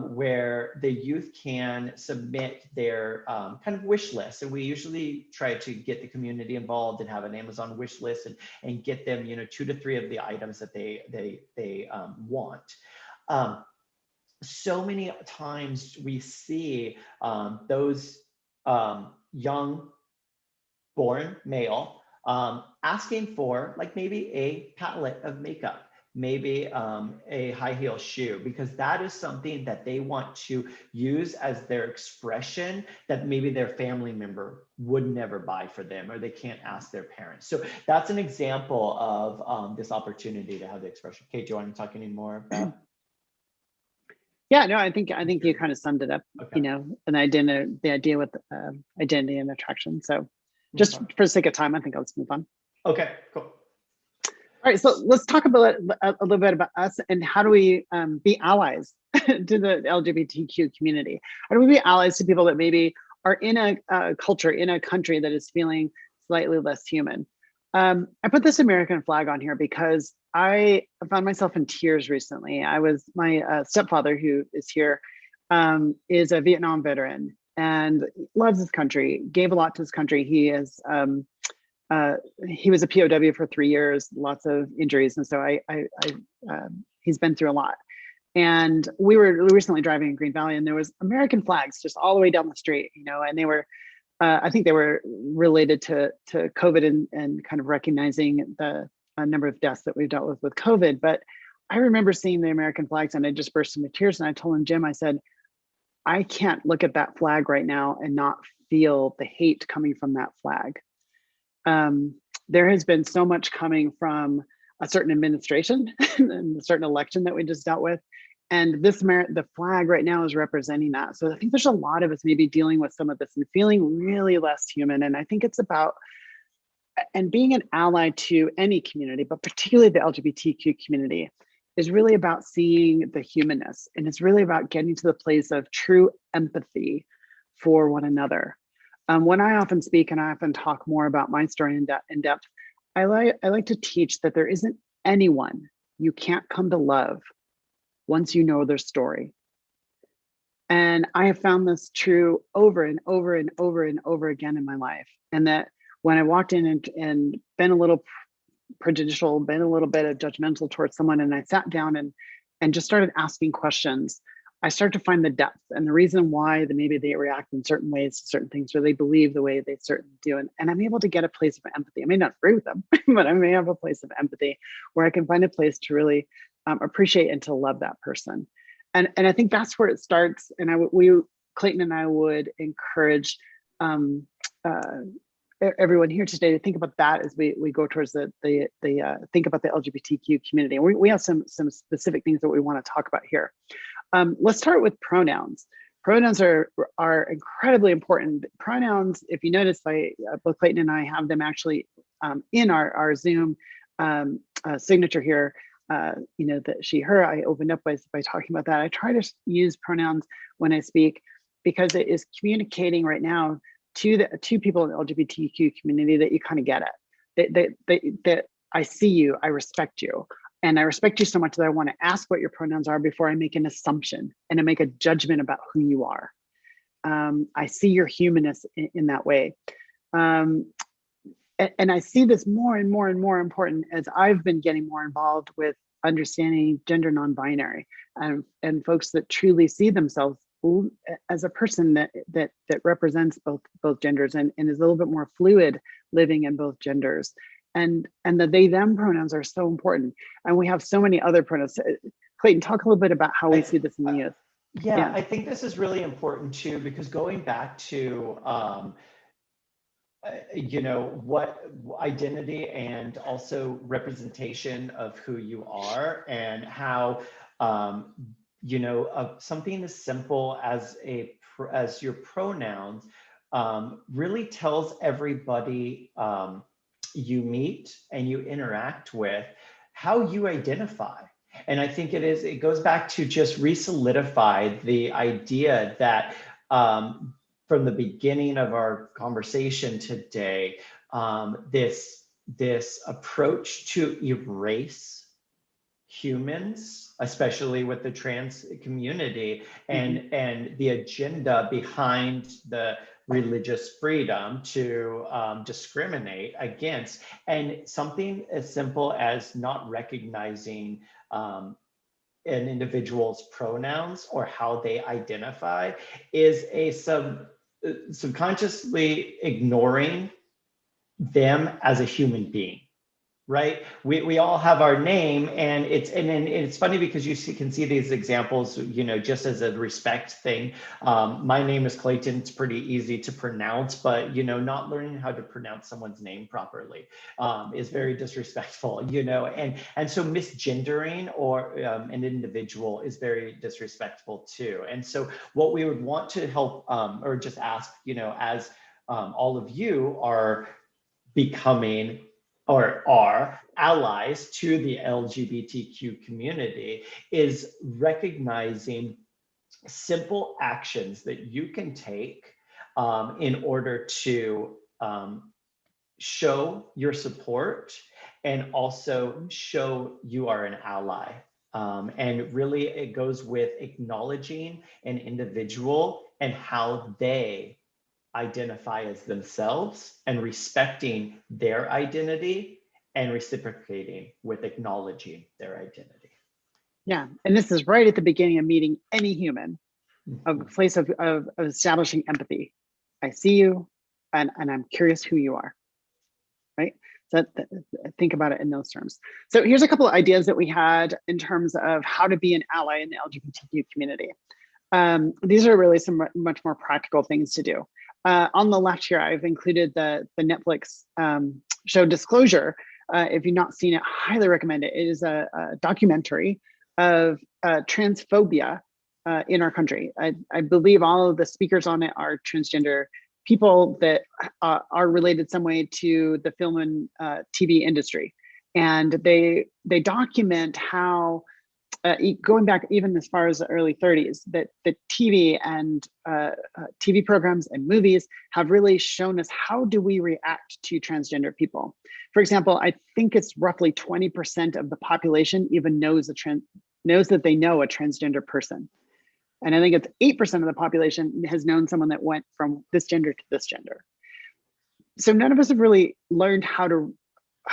where the youth can submit their kind of wish list. And we usually try to get the community involved and have an Amazon wish list and get them, 2 to 3 of the items that they want. So many times we see those young born male asking for like maybe a palette of makeup, maybe a high heel shoe, because that is something that they want to use as their expression that maybe their family member would never buy for them, or they can't ask their parents. So that's an example of this opportunity to have the expression. Kate, do you want to talk any more about? Yeah, no, I think you kind of summed it up. Okay. The idea with identity and attraction. So, just for the sake of time, I think let's move on. Okay, cool. All right, so let's talk about a little bit about us and how do we be allies to the LGBTQ community? How do we be allies to people that maybe are in a culture, in a country that is feeling slightly less human? I put this American flag on here because I found myself in tears recently. My stepfather, who is here, is a Vietnam veteran and loves his country, gave a lot to his country. He was a POW for 3 years, lots of injuries. And so he's been through a lot. And we were recently driving in Green Valley and there was American flags just all the way down the street, and they were, I think they were related to COVID and kind of recognizing the number of deaths that we've dealt with COVID. But I remember seeing the American flags and I just burst into tears. And I told him, Jim, I said, I can't look at that flag right now and not feel the hate coming from that flag. There has been so much coming from a certain administration and a certain election that we just dealt with. And the flag right now is representing that. So I think there's a lot of us maybe dealing with some of this and feeling really less human. And I think it's about, and being an ally to any community, but particularly the LGBTQ community, is really about seeing the humanness. And it's really about getting to the place of true empathy for one another. When I often speak and I often talk more about my story in depth, I like to teach that there isn't anyone you can't come to love once you know their story. And I have found this true over and over and over and over again in my life. And that when I walked in and been a little prejudicial, been a little bit of judgmental towards someone, and I sat down and just started asking questions, I start to find the depth and the reason why maybe they react in certain ways to certain things, or they believe the way they certainly do. And I'm able to get a place of empathy. I may not agree with them, but I may have a place of empathy where I can find a place to really appreciate and to love that person. And I think that's where it starts. And Clayton and I would encourage everyone here today to think about that as we go towards the think about the LGBTQ community. And we have some specific things that we want to talk about here. Let's start with pronouns. Pronouns are incredibly important. Pronouns, if you notice, both Clayton and I have them actually in our Zoom signature here. That she, her, I opened up by talking about that. I try to use pronouns when I speak because it is communicating right now to people in the LGBTQ community that you kind of get it. That I see you, I respect you. And I respect you so much that I want to ask what your pronouns are before I make an assumption and I make a judgment about who you are. I see your humanness in that way. And I see this more and more and more important as I've been getting more involved with understanding gender non-binary and folks that truly see themselves as a person that represents both genders and is a little bit more fluid living in both genders. And the they them pronouns are so important. And we have so many other pronouns. Clayton, talk a little bit about how we see this in the youth. Yeah, I think this is really important too, because going back to what identity and also representation of who you are, and how something as simple as your pronouns really tells everybody you meet and you interact with how you identify. And I think it goes back to just re-solidify the idea that from the beginning of our conversation today, this approach to erase humans, especially with the trans community, and the agenda behind the religious freedom to discriminate against, and something as simple as not recognizing an individual's pronouns or how they identify is a subconsciously ignoring them as a human being. Right? We all have our name, and it's funny because you can see these examples, you know, just as a respect thing. My name is Clayton. It's pretty easy to pronounce, but, you know, not learning how to pronounce someone's name properly is very disrespectful, you know, and so misgendering or an individual is very disrespectful too. And so what we would want to help or just ask, you know, as all of you are becoming or are allies to the LGBTQ community, is recognizing simple actions that you can take in order to show your support and also show you are an ally. And really it goes with acknowledging an individual and how they identify as themselves and respecting their identity and reciprocating with acknowledging their identity. Yeah, and this is right at the beginning of meeting any human, a place of establishing empathy. I see you, and I'm curious who you are, right? So think about it in those terms. So here's a couple of ideas that we had in terms of how to be an ally in the LGBTQ community. These are really some much more practical things to do. On the left here, I've included the Netflix show Disclosure. If you've not seen it, highly recommend it. It is a documentary of transphobia in our country. I believe all of the speakers on it are transgender people that are related some way to the film and TV industry. And they document how, going back even as far as the early 30s, that the TV and TV programs and movies have really shown us how do we react to transgender people. For example, I think it's roughly 20% of the population even knows that they know a transgender person. And I think it's 8% of the population has known someone that went from this gender to this gender. So none of us have really learned how to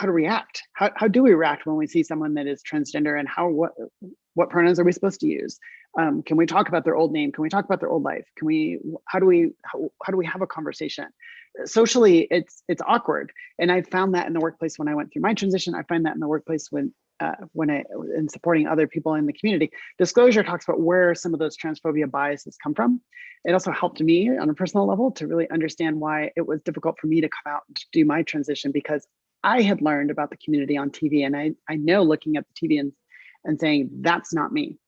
react. How do we react when we see someone that is transgender, and what pronouns are we supposed to use? Can we talk about their old name? Can we talk about their old life? How do we have a conversation? Socially, it's awkward. And I found that in the workplace when I went through my transition. I find that in the workplace when in supporting other people in the community. Disclosure talks about where some of those transphobia biases come from. It also helped me on a personal level to really understand why it was difficult for me to come out and do my transition, because I had learned about the community on TV, and I know looking at the TV and saying, that's not me,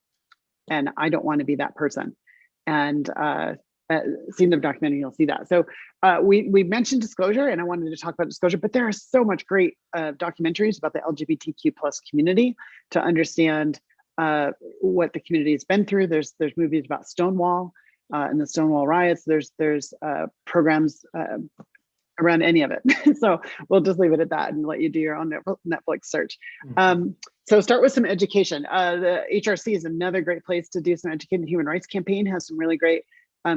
and I don't want to be that person. And seeing the documentary, you'll see that. So we mentioned Disclosure, and I wanted to talk about Disclosure, but there are so much great documentaries about the LGBTQ plus community to understand what the community has been through. There's movies about Stonewall and the Stonewall riots. There's programs around any of it. So we'll just leave it at that and let you do your own Netflix search. So start with some education. The HRC is another great place to do some educating. The Human Rights Campaign has some really great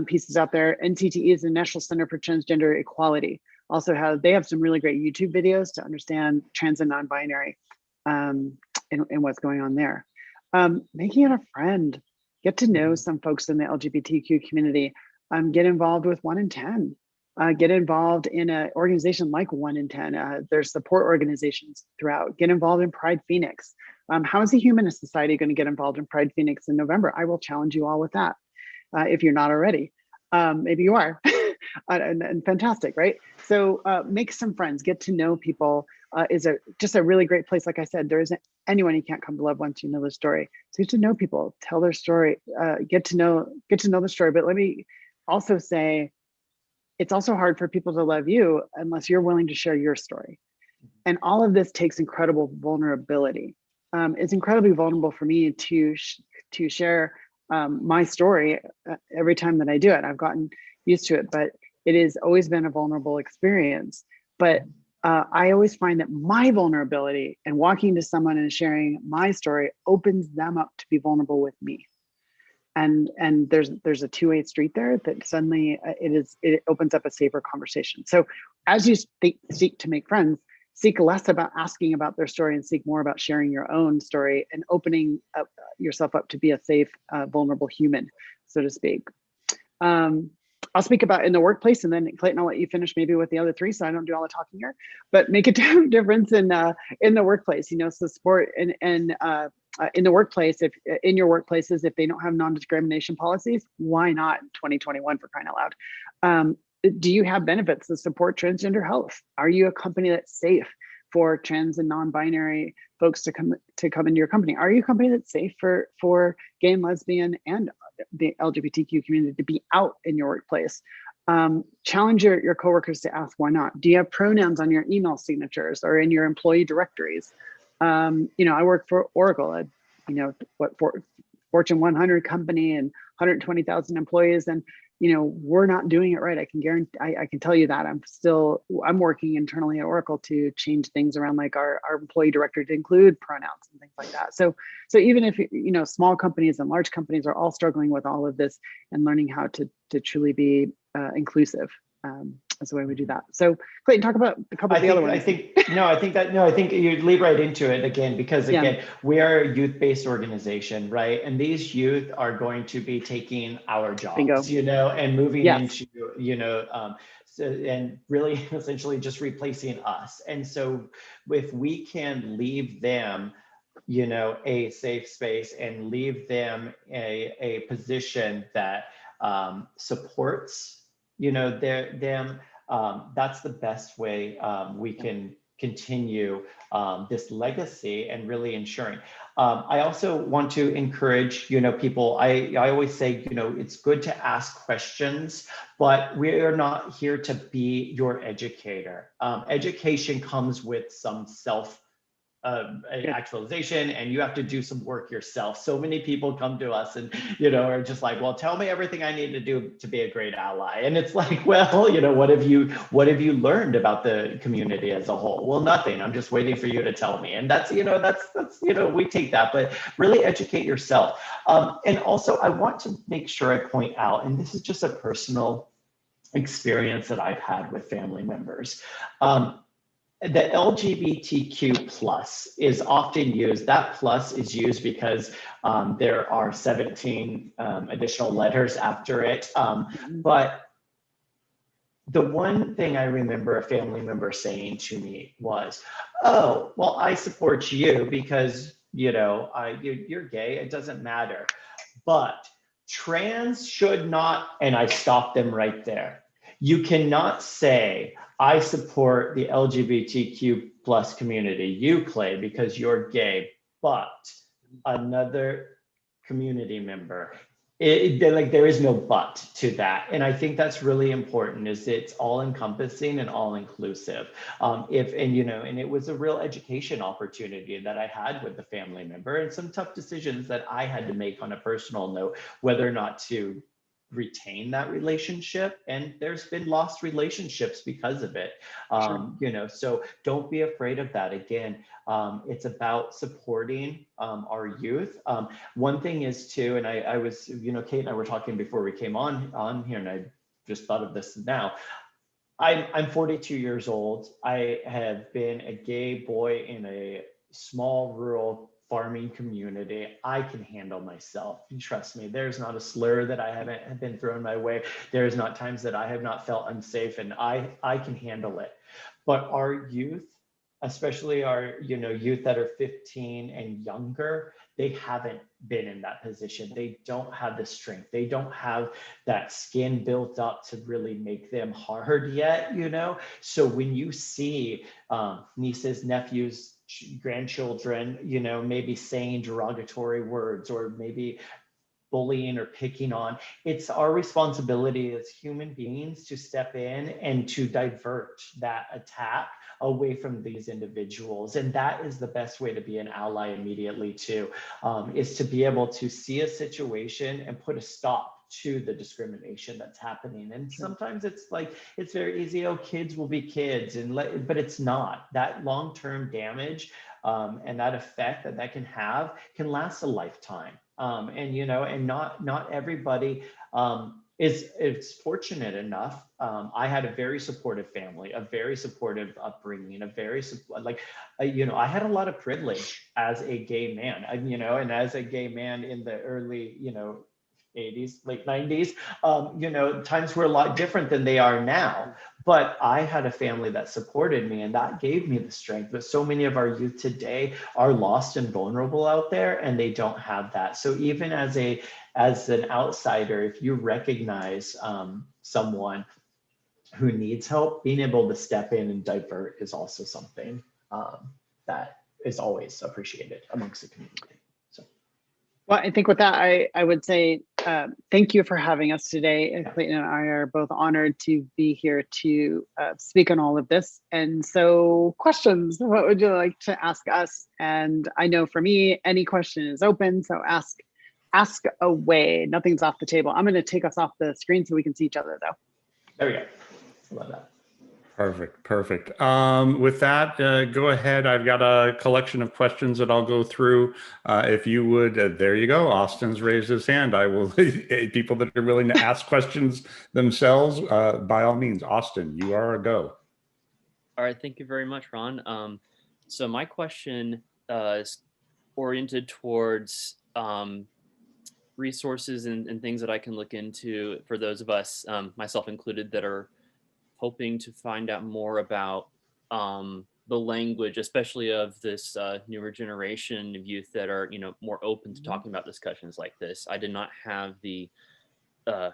pieces out there. NCTE is the National Center for Transgender Equality. They have some really great YouTube videos to understand trans and non-binary and what's going on there. Making it a friend. Get to know some folks in the LGBTQ community. Get involved with 1 in 10. Get involved in an organization like 1 in 10. There's support organizations throughout. Get involved in Pride Phoenix. How is the Humanist Society going to get involved in Pride Phoenix in November? I will challenge you all with that. If you're not already, maybe you are, and fantastic, right? So make some friends, get to know people is just a really great place. Like I said, there isn't anyone you can't come to love once you know the story. So get to know people, tell their story, get to know the story. But let me also say, it's also hard for people to love you unless you're willing to share your story. And all of this takes incredible vulnerability. it's incredibly vulnerable for me to share my story every time that I do it. I've gotten used to it, but it has always been a vulnerable experience. But I always find that my vulnerability and walking to someone and sharing my story opens them up to be vulnerable with me. And there's a two-way street there that suddenly it opens up a safer conversation. So as you seek to make friends, seek less about asking about their story and seek more about sharing your own story and opening up yourself up to be a safe, vulnerable human, so to speak. I'll speak about in the workplace, and then Clayton, I'll let you finish maybe with the other three, so I don't do all the talking here. But make a difference in the workplace. So support and in the workplace, if in your workplaces, if they don't have non-discrimination policies, why not 2021 for crying out loud? Do you have benefits that support transgender health? Are you a company that's safe for trans and non-binary folks to come into your company? Are you a company that's safe for gay and lesbian and the LGBTQ community to be out in your workplace? Challenge your coworkers to ask why not. Do you have pronouns on your email signatures or in your employee directories? I work for Oracle, Fortune 100 company and 120,000 employees, and we're not doing it right. I can guarantee. I can tell you that I'm working internally at Oracle to change things around, like our employee directory to include pronouns and things like that. So even if small companies and large companies are all struggling with all of this and learning how to truly be inclusive. That's the way we do that. So Clayton, talk about a couple of the other ones. I think you lead right into it again, because again, we are a youth-based organization, right? And these youth are going to be taking our jobs, Bingo. and moving into, and really essentially just replacing us. And so if we can leave them, a safe space and leave them a position that supports them, that's the best way we can continue this legacy and really ensuring. I also want to encourage, people, I always say, it's good to ask questions, but we are not here to be your educator. Education comes with some actualization, and you have to do some work yourself. So many people come to us and are just like, well, tell me everything I need to do to be a great ally. And it's like, well, what have you learned about the community as a whole? Well, nothing. I'm just waiting for you to tell me. And that's we take that, but really educate yourself. And also I want to make sure I point out, and this is just a personal experience that I've had with family members. The LGBTQ plus is often used. That plus is used because there are 17 additional letters after it. But the one thing I remember a family member saying to me was, "Oh, well, I support you because you're gay. It doesn't matter, but trans should not." And I stopped them right there. You cannot say, I support the LGBTQ plus community, you, Clay, because you're gay, but another community member. There is no but to that. And I think that's really important, is it's all encompassing and all inclusive. And it was a real education opportunity that I had with the family member, and some tough decisions that I had to make on a personal note, whether or not to retain that relationship. And there's been lost relationships because of it. Sure. So don't be afraid of that. Again, it's about supporting our youth. One thing is too, and I was, Kate and I were talking before we came on here, and I just thought of this now. I'm 42 years old. I have been a gay boy in a small rural farming community. I can handle myself. Trust me, there's not a slur that I haven't been thrown my way. There's not times that I have not felt unsafe, and I can handle it. But our youth, especially our youth that are 15 and younger, they haven't been in that position. They don't have the strength. They don't have that skin built up to really make them hard yet, So when you see nieces, nephews, grandchildren, maybe saying derogatory words, or maybe bullying or picking on. It's our responsibility as human beings to step in and to divert that attack away from these individuals. And that is the best way to be an ally immediately too, is to be able to see a situation and put a stop to the discrimination that's happening. And sometimes it's like, it's very easy, oh, kids will be kids, but it's not. That long-term damage and that effect that can have can last a lifetime. And not everybody is fortunate enough. I had a very supportive family, a very supportive upbringing, I had a lot of privilege as a gay man, and as a gay man in the early, 80s, late 90s, times were a lot different than they are now. But I had a family that supported me, and that gave me the strength. But so many of our youth today are lost and vulnerable out there, and they don't have that. So even as an outsider, if you recognize someone who needs help, being able to step in and divert is also something that is always appreciated amongst the community. Well, I think with that, I would say thank you for having us today. And Clayton and I are both honored to be here to speak on all of this. And so questions, what would you like to ask us? And I know for me, any question is open, so ask away. Nothing's off the table. I'm gonna take us off the screen so we can see each other though. There we go. Love that. Perfect. With that, go ahead. I've got a collection of questions that I'll go through. If you would, there you go. Austin's raised his hand. I will, people that are willing to ask questions themselves, by all means. Austin, you are a go. All right, thank you very much, Ron. So my question is oriented towards resources and things that I can look into for those of us, myself included, that are hoping to find out more about the language, especially of this newer generation of youth that are, more open to talking about discussions like this. I did not have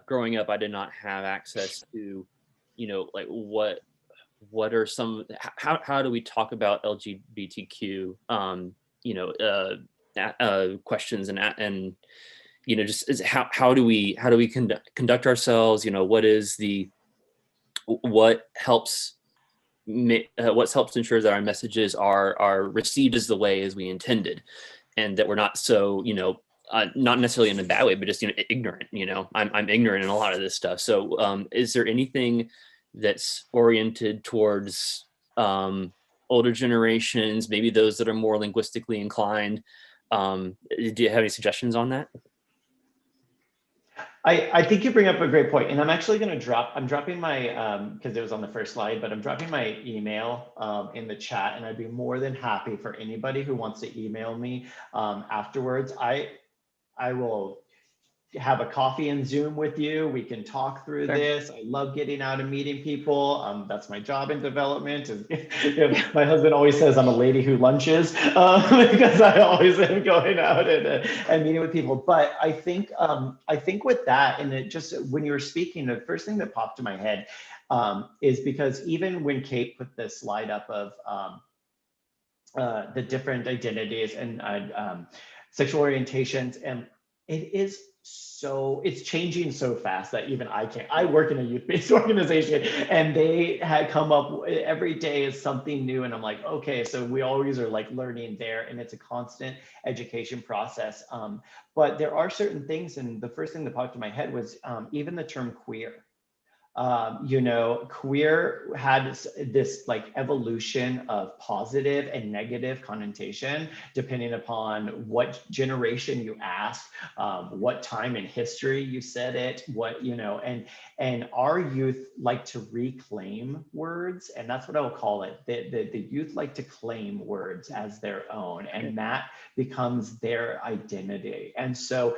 growing up, I did not have access to, like what are some, how do we talk about LGBTQ, questions and just how do we conduct ourselves? What helps ensure that our messages are received as the way as we intended, and that we're not so not necessarily in a bad way, but just ignorant. I'm ignorant in a lot of this stuff. So is there anything that's oriented towards older generations, maybe those that are more linguistically inclined? Do you have any suggestions on that? I think you bring up a great point, and I'm actually going to I'm dropping my, because it was on the first slide, but I'm dropping my email in the chat, and I'd be more than happy for anybody who wants to email me afterwards. I will have a coffee and Zoom with you. We can talk through this. I love getting out and meeting people. That's my job in development. My husband always says I'm a lady who lunches because I always am going out and meeting with people. But I think with that, and it just, when you were speaking, the first thing that popped to my head is because even when Kate put this slide up of the different identities and sexual orientations, and it's changing so fast that even I can't. I work in a youth-based organization, and they had come up every day is something new, and I'm like, okay, so we always are like learning there, and it's a constant education process. But there are certain things, and the first thing that popped in my head was even the term queer. Queer had this like evolution of positive and negative connotation, depending upon what generation you ask, what time in history you said it, and our youth like to reclaim words, and that's what I will call it. The youth like to claim words as their own, and that becomes their identity. And so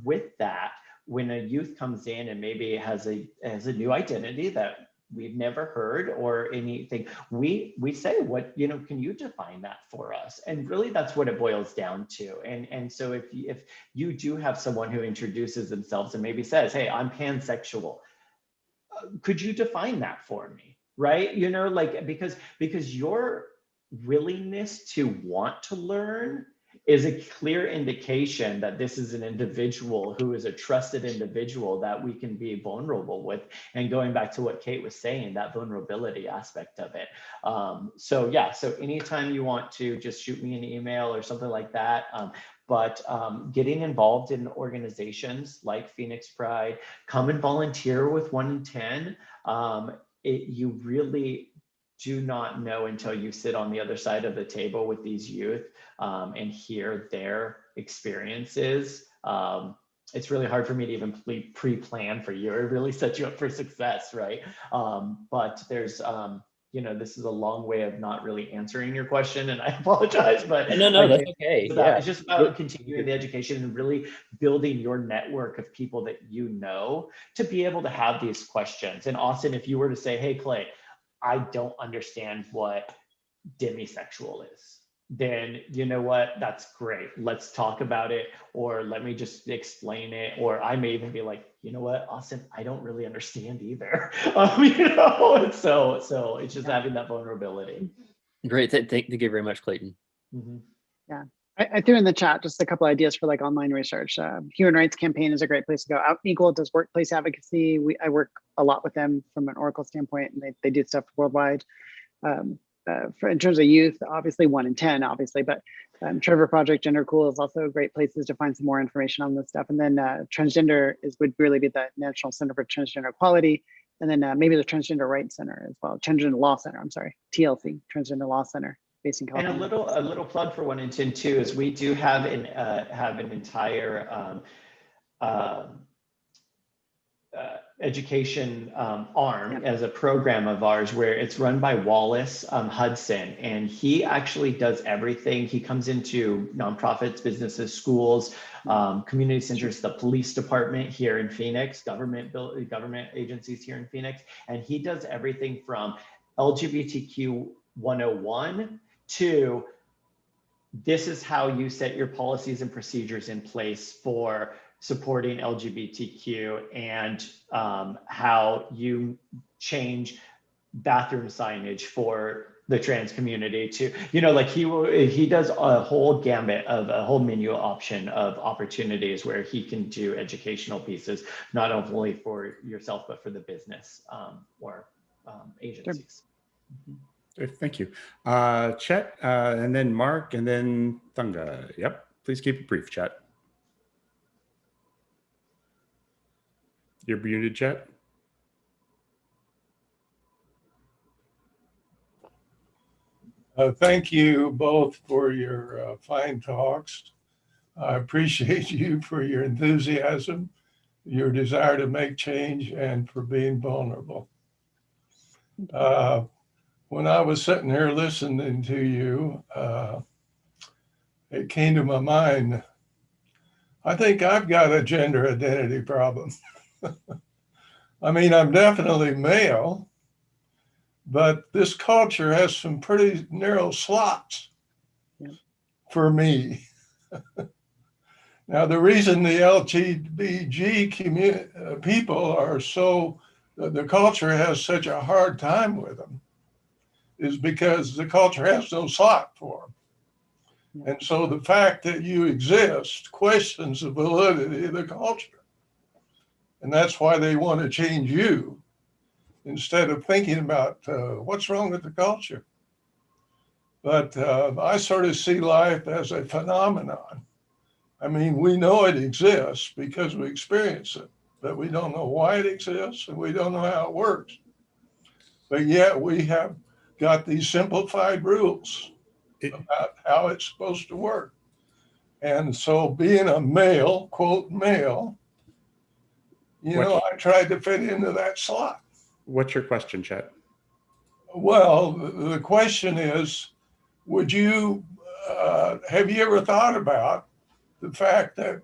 with that, when a youth comes in and maybe has a new identity that we've never heard or anything, we say, what, can you define that for us? And really that's what it boils down to. And so if you do have someone who introduces themselves and maybe says, hey, I'm pansexual, could you define that for me? Right? Because your willingness to want to learn is a clear indication that this is an individual who is a trusted individual that we can be vulnerable with. And going back to what Kate was saying, that vulnerability aspect of it. So yeah, so anytime you want to just shoot me an email or something like that, but getting involved in organizations like Phoenix Pride, come and volunteer with 1 in 10. You really do not know until you sit on the other side of the table with these youth and hear their experiences. It's really hard for me to even pre-plan for you or really set you up for success, right? But there's, this is a long way of not really answering your question, and I apologize, but no, that's okay. It's just about continuing the education and really building your network of people that you know to be able to have these questions. And Austin, if you were to say, hey, Clay, I don't understand what demisexual is, then you know what, that's great. Let's talk about it, or let me just explain it. Or I may even be like, you know what, Austin, I don't really understand either. So it's just having that vulnerability. Great, thank you very much, Clayton. Mm-hmm. Yeah, I threw in the chat just a couple ideas for like online research. Human Rights Campaign is a great place to go. Out Equal does workplace advocacy. I work a lot with them from an Oracle standpoint, and they do stuff worldwide. In terms of youth, obviously 1 in 10, obviously, but Trevor Project, Gender Cool is also great places to find some more information on this stuff. And then transgender would really be the National Center for Transgender Equality, and then maybe the Transgender Rights Center as well, Transgender Law Center. I'm sorry, TLC, Transgender Law Center, based in California. And a little plug for 1 in 10 too is we do have an entire education arm as a program of ours where it's run by Wallace Hudson, and he actually does everything. He comes into nonprofits, businesses, schools, community centers, the police department here in Phoenix, government agencies here in Phoenix, and he does everything from LGBTQ 101 to this is how you set your policies and procedures in place for supporting LGBTQ, and how you change bathroom signage for the trans community to, like he does a whole gambit of a whole menu option of opportunities where he can do educational pieces, not only for yourself, but for the business or agencies. Sure. Thank you. Chet, and then Mark, and then Thunga. Yep, please keep it brief, Chet. You're muted, Chet. Thank you both for your fine talks. I appreciate you for your enthusiasm, your desire to make change, and for being vulnerable. When I was sitting here listening to you, it came to my mind, I think I've got a gender identity problem. I mean, I'm definitely male, but this culture has some pretty narrow slots for me. Now, the reason the LGBT people are the culture has such a hard time with them is because the culture has no slot for them. And so the fact that you exist questions the validity of the culture. And that's why they want to change you instead of thinking about what's wrong with the culture. But I sort of see life as a phenomenon. I mean, we know it exists because we experience it, but we don't know why it exists and we don't know how it works. But yet we have got these simplified rules about how it's supposed to work. And so being a male, quote, male, I tried to fit into that slot. What's your question, Chet? Well, the question is, have you ever thought about the fact that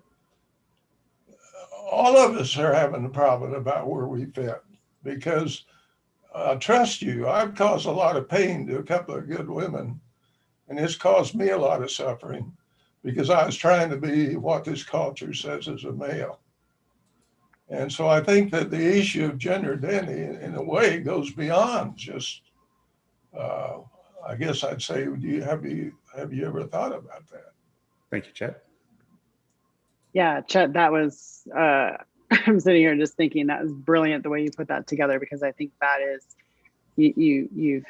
all of us are having a problem about where we fit? Because trust you, I've caused a lot of pain to a couple of good women, and it's caused me a lot of suffering because I was trying to be what this culture says is a male. And so I think that the issue of gender identity, in a way, goes beyond just. I guess I'd say, have you ever thought about that? Thank you, Chet. Yeah, Chet, that was, I'm sitting here just thinking that was brilliant the way you put that together, because I think that is, you've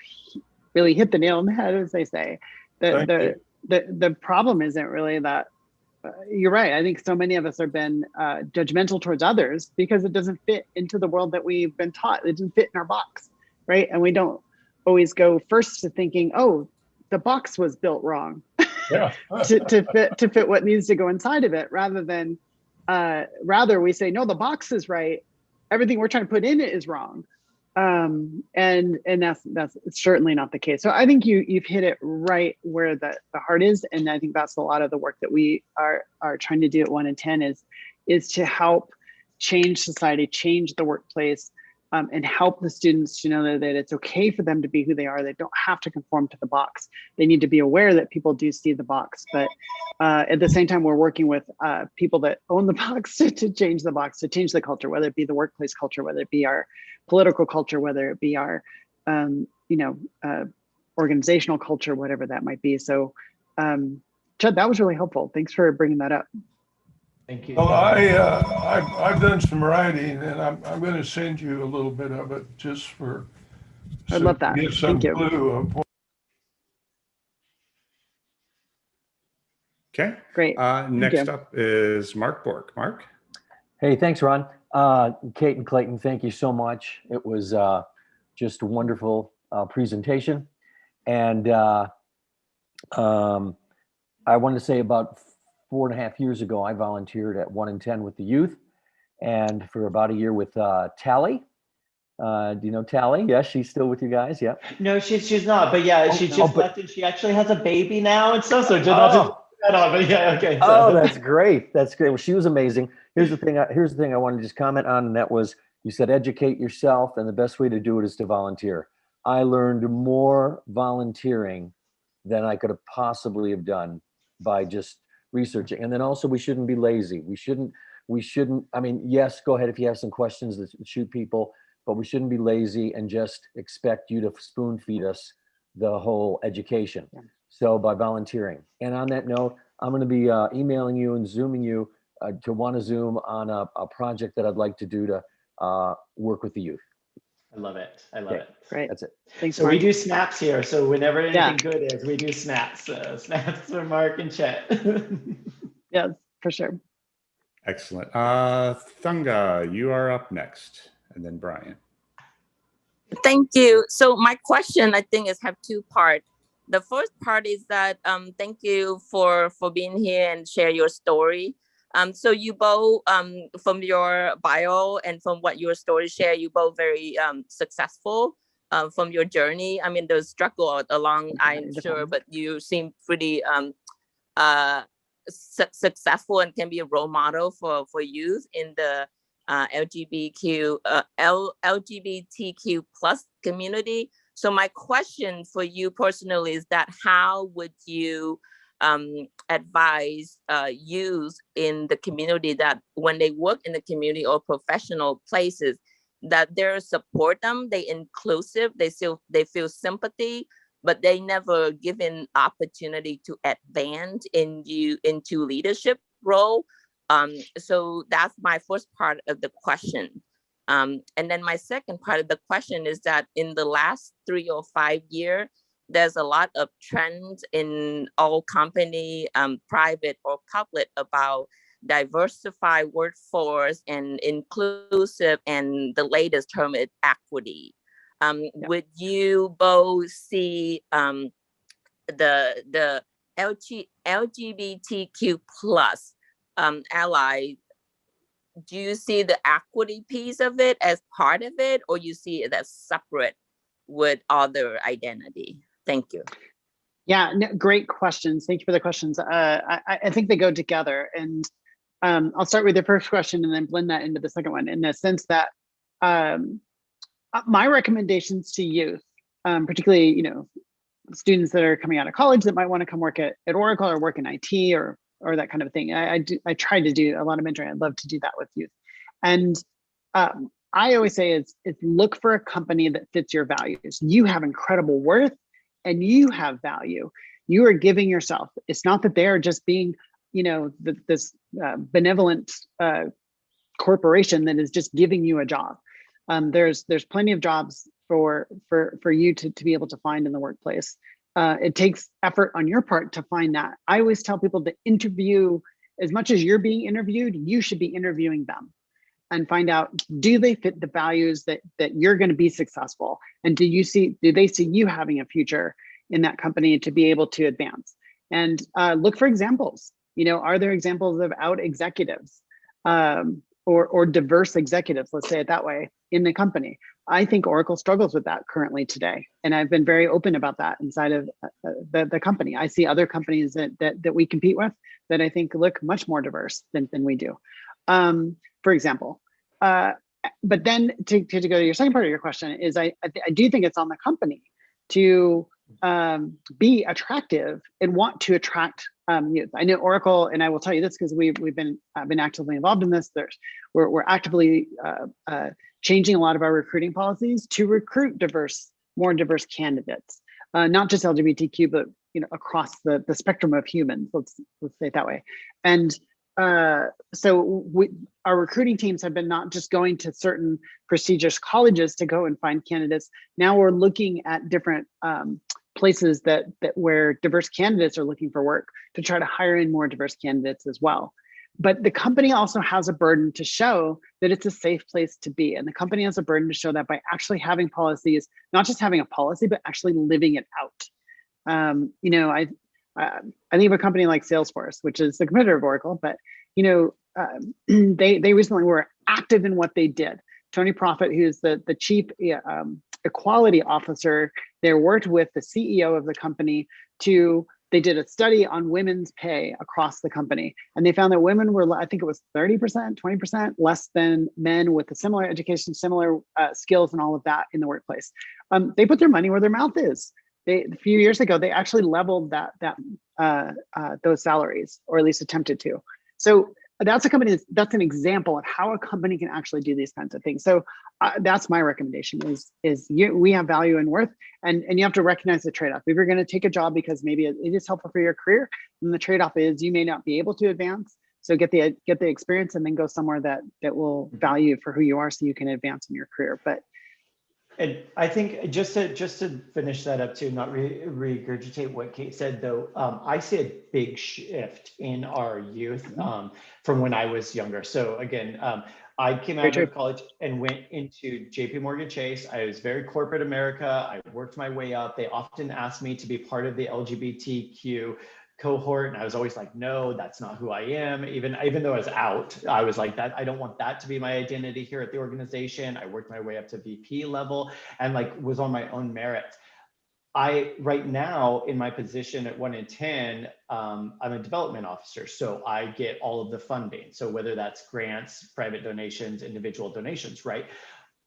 really hit the nail on the head, as they say. The problem isn't really that, you're right. I think so many of us have been judgmental towards others because it doesn't fit into the world that we've been taught. It doesn't fit in our box, right? And we don't always go first to thinking, oh, the box was built wrong. Yeah. to fit what needs to go inside of it, rather we say, no, the box is right, everything we're trying to put in it is wrong. And that's certainly not the case. So I think you've hit it right where the heart is, and I think that's a lot of the work that we are trying to do at 1 in 10 is to help change society, change the workplace, and help the students to know that it's okay for them to be who they are. They don't have to conform to the box. They need to be aware that people do see the box, but at the same time, we're working with people that own the box to change the box, to change the culture, whether it be the workplace culture, whether it be our political culture, whether it be our, organizational culture, whatever that might be. So, Chad, that was really helpful. Thanks for bringing that up. Thank you. Well, I've done some writing, and I'm going to send you a little bit of it just for. I'd love that. Give some Thank you. clue of what. Okay. Great. Next up is Mark Bork. Mark. Hey, thanks, Ron. Kate and Clayton, thank you so much. It was just a wonderful presentation. And I wanted to say about 4.5 years ago, I volunteered at 1 in 10 with the youth, and for about a year with Tally. Do you know Tally? Yes, she's still with you guys. Yeah. No, she's not. But yeah, she just left, and she actually has a baby now and stuff. So just that on. But yeah, okay. So. Oh, that's great. That's great. Well, she was amazing. Here's the thing I wanted to just comment on, and that was, you said educate yourself, and the best way to do it is to volunteer. I learned more volunteering than I could have possibly have done by just researching. And then also, we shouldn't be lazy. We shouldn't, I mean, yes, go ahead if you have some questions that shoot people, but we shouldn't be lazy and just expect you to spoon feed us the whole education. Yeah. So by volunteering. And on that note, I'm going to be emailing you and Zooming you to want to Zoom on a project that I'd like to do to work with the youth. I love it. I love it. Great. That's it. Thanks. So Mark. We do snaps here. So whenever anything good is, we do snaps. Snaps for Mark and Chet. Yeah, for sure. Excellent. Thunga, you are up next, and then Brian. Thank you. So my question, I think, have 2 parts. The first part is that thank you for being here and share your story. So you both, from your bio and from what your story share, you both very successful from your journey. I mean, there's struggle along, I'm sure, but you seem pretty successful and can be a role model for youth in the LGBTQ plus community. So my question for you personally is that how would you advise youth in the community that when they work in the community or professional places, that they support them, they inclusive, they feel sympathy, but they never given opportunity to advance into leadership role. So that's my first part of the question. And then my second part of the question is that in the last 3 or 5 years, there's a lot of trends in all company, private or public, about diversify workforce and inclusive, and the latest term is equity. Would you both see the LGBTQ plus ally? Do you see the equity piece of it as part of it, or you see it as separate with other identity? Thank you. Yeah, no, great questions. Thank you for the questions. I think they go together, and I'll start with the first question and then blend that into the second one, in the sense that my recommendations to youth, particularly students that are coming out of college that might want to come work at Oracle or work in IT or that kind of thing. I try to do a lot of mentoring. I'd love to do that with youth. And I always say it's look for a company that fits your values. You have incredible worth and you have value. You are giving yourself. It's not that they're just being this benevolent corporation that is just giving you a job. There's plenty of jobs for you to be able to find in the workplace. It takes effort on your part to find that. I always tell people to interview, as much as you're being interviewed, you should be interviewing them and find out, do they fit the values that you're going to be successful? And do they see you having a future in that company to be able to advance? And look for examples. Are there examples of out executives or diverse executives, let's say it that way, in the company? I think Oracle struggles with that currently today. And I've been very open about that inside of the company. I see other companies that we compete with that I think look much more diverse than we do, for example. But then to go to your second part of your question is I do think it's on the company to be attractive and want to attract youth. I know Oracle, and I will tell you this because we've been actively involved in this. We're actively changing a lot of our recruiting policies to recruit more diverse candidates, not just LGBTQ, but across the spectrum of humans. Let's say it that way. And so our recruiting teams have been not just going to certain prestigious colleges to go and find candidates. Now we're looking at different places that where diverse candidates are looking for work to try to hire in more diverse candidates as well. But the company also has a burden to show that it's a safe place to be. And the company has a burden to show that by actually having policies, not just having a policy, but actually living it out. I think of a company like Salesforce, which is the competitor of Oracle, but they recently were active in what they did. Tony Profit, who's the chief equality officer there, worked with the CEO of the company they did a study on women's pay across the company. And they found that women were, I think it was 30%, 20% less than men with a similar education, similar skills and all of that in the workplace. They put their money where their mouth is. A few years ago, they actually leveled those salaries, or at least attempted to. So that's that's an example of how a company can actually do these kinds of things. So that's my recommendation we have value and worth, and you have to recognize the trade-off. If you're going to take a job because maybe it is helpful for your career, then the trade-off is you may not be able to advance. So get the experience and then go somewhere that will value you for who you are so you can advance in your career. But and I think just to finish that up too, not regurgitate what Kate said though, I see a big shift in our youth from when I was younger. So again, I came out of college and went into JPMorgan Chase. I was very corporate America. I worked my way up. They often asked me to be part of the LGBTQ cohort, and I was always like, no, that's not who I am. Even though I was out, I was like, that I don't want that to be my identity here at the organization. I worked my way up to VP level and was on my own merit. Right now in my position at 1 in 10, I'm a development officer, so I get all of the funding. So whether that's grants, private donations, individual donations, right?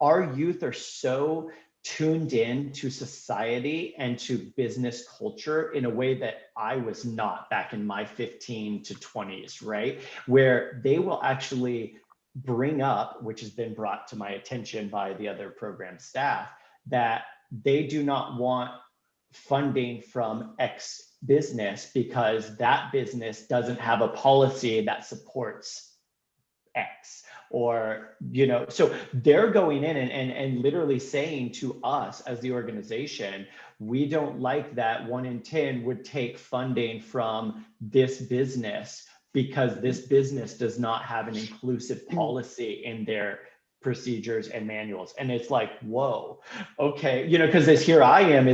Our youth are so tuned in to society and to business culture in a way that I was not back in my 15 to 20s, right? Where they will actually bring up, which has been brought to my attention by the other program staff, that they do not want funding from X business because that business doesn't have a policy that supports X. Or, so they're going in and literally saying to us as the organization, we don't like that 1 in 10 would take funding from this business because this business does not have an inclusive policy in their procedures and manuals. And it's like, whoa, okay, because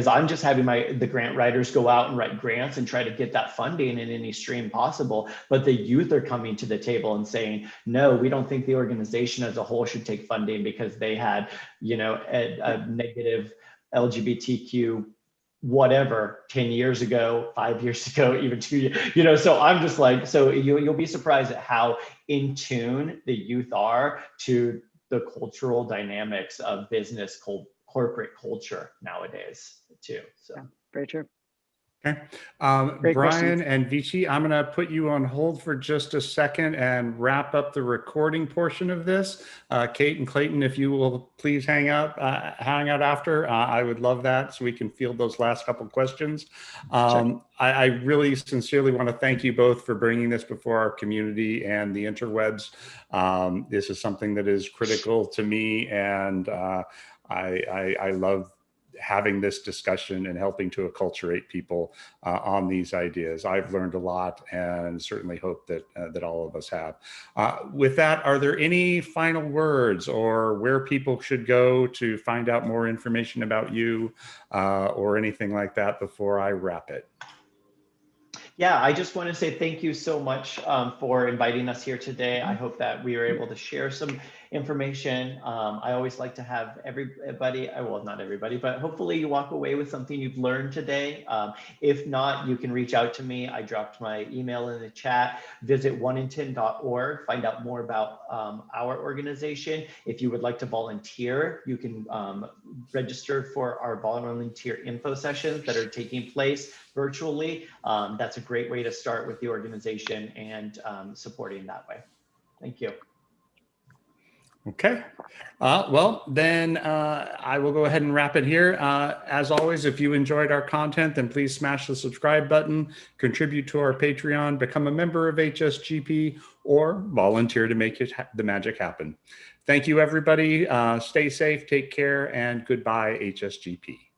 I'm just having the grant writers go out and write grants and try to get that funding in any stream possible. But the youth are coming to the table and saying, no, we don't think the organization as a whole should take funding because they had, a negative LGBTQ whatever 10 years ago, 5 years ago, even 2 years, so I'm just like, so you'll be surprised at how in tune the youth are to the cultural dynamics of business corporate culture nowadays too. So yeah, very true. Okay. Great Brian questions. and Vici, I'm going to put you on hold for just a second and wrap up the recording portion of this. Kate and Clayton, if you will please hang out after, I would love that so we can field those last couple questions. Sure. I really sincerely want to thank you both for bringing this before our community and the interwebs. This is something that is critical to me, and I love having this discussion and helping to acculturate people on these ideas. I've learned a lot, and certainly hope that that all of us have. With that, are there any final words or where people should go to find out more information about you or anything like that before I wrap it? Yeah, I just want to say thank you so much for inviting us here today. I hope that we were able to share some information. I always like to have everybody, well, not everybody, but hopefully you walk away with something you've learned today. If not, you can reach out to me. I dropped my email in the chat. Visit oneinten.org, find out more about our organization. If you would like to volunteer, you can register for our volunteer info sessions that are taking place virtually. That's a great way to start with the organization and supporting that way. Thank you. Okay. Well, then I will go ahead and wrap it here. As always, if you enjoyed our content, then please smash the subscribe button, contribute to our Patreon, become a member of HSGP, or volunteer to make the magic happen. Thank you, everybody. Stay safe, take care, and goodbye, HSGP.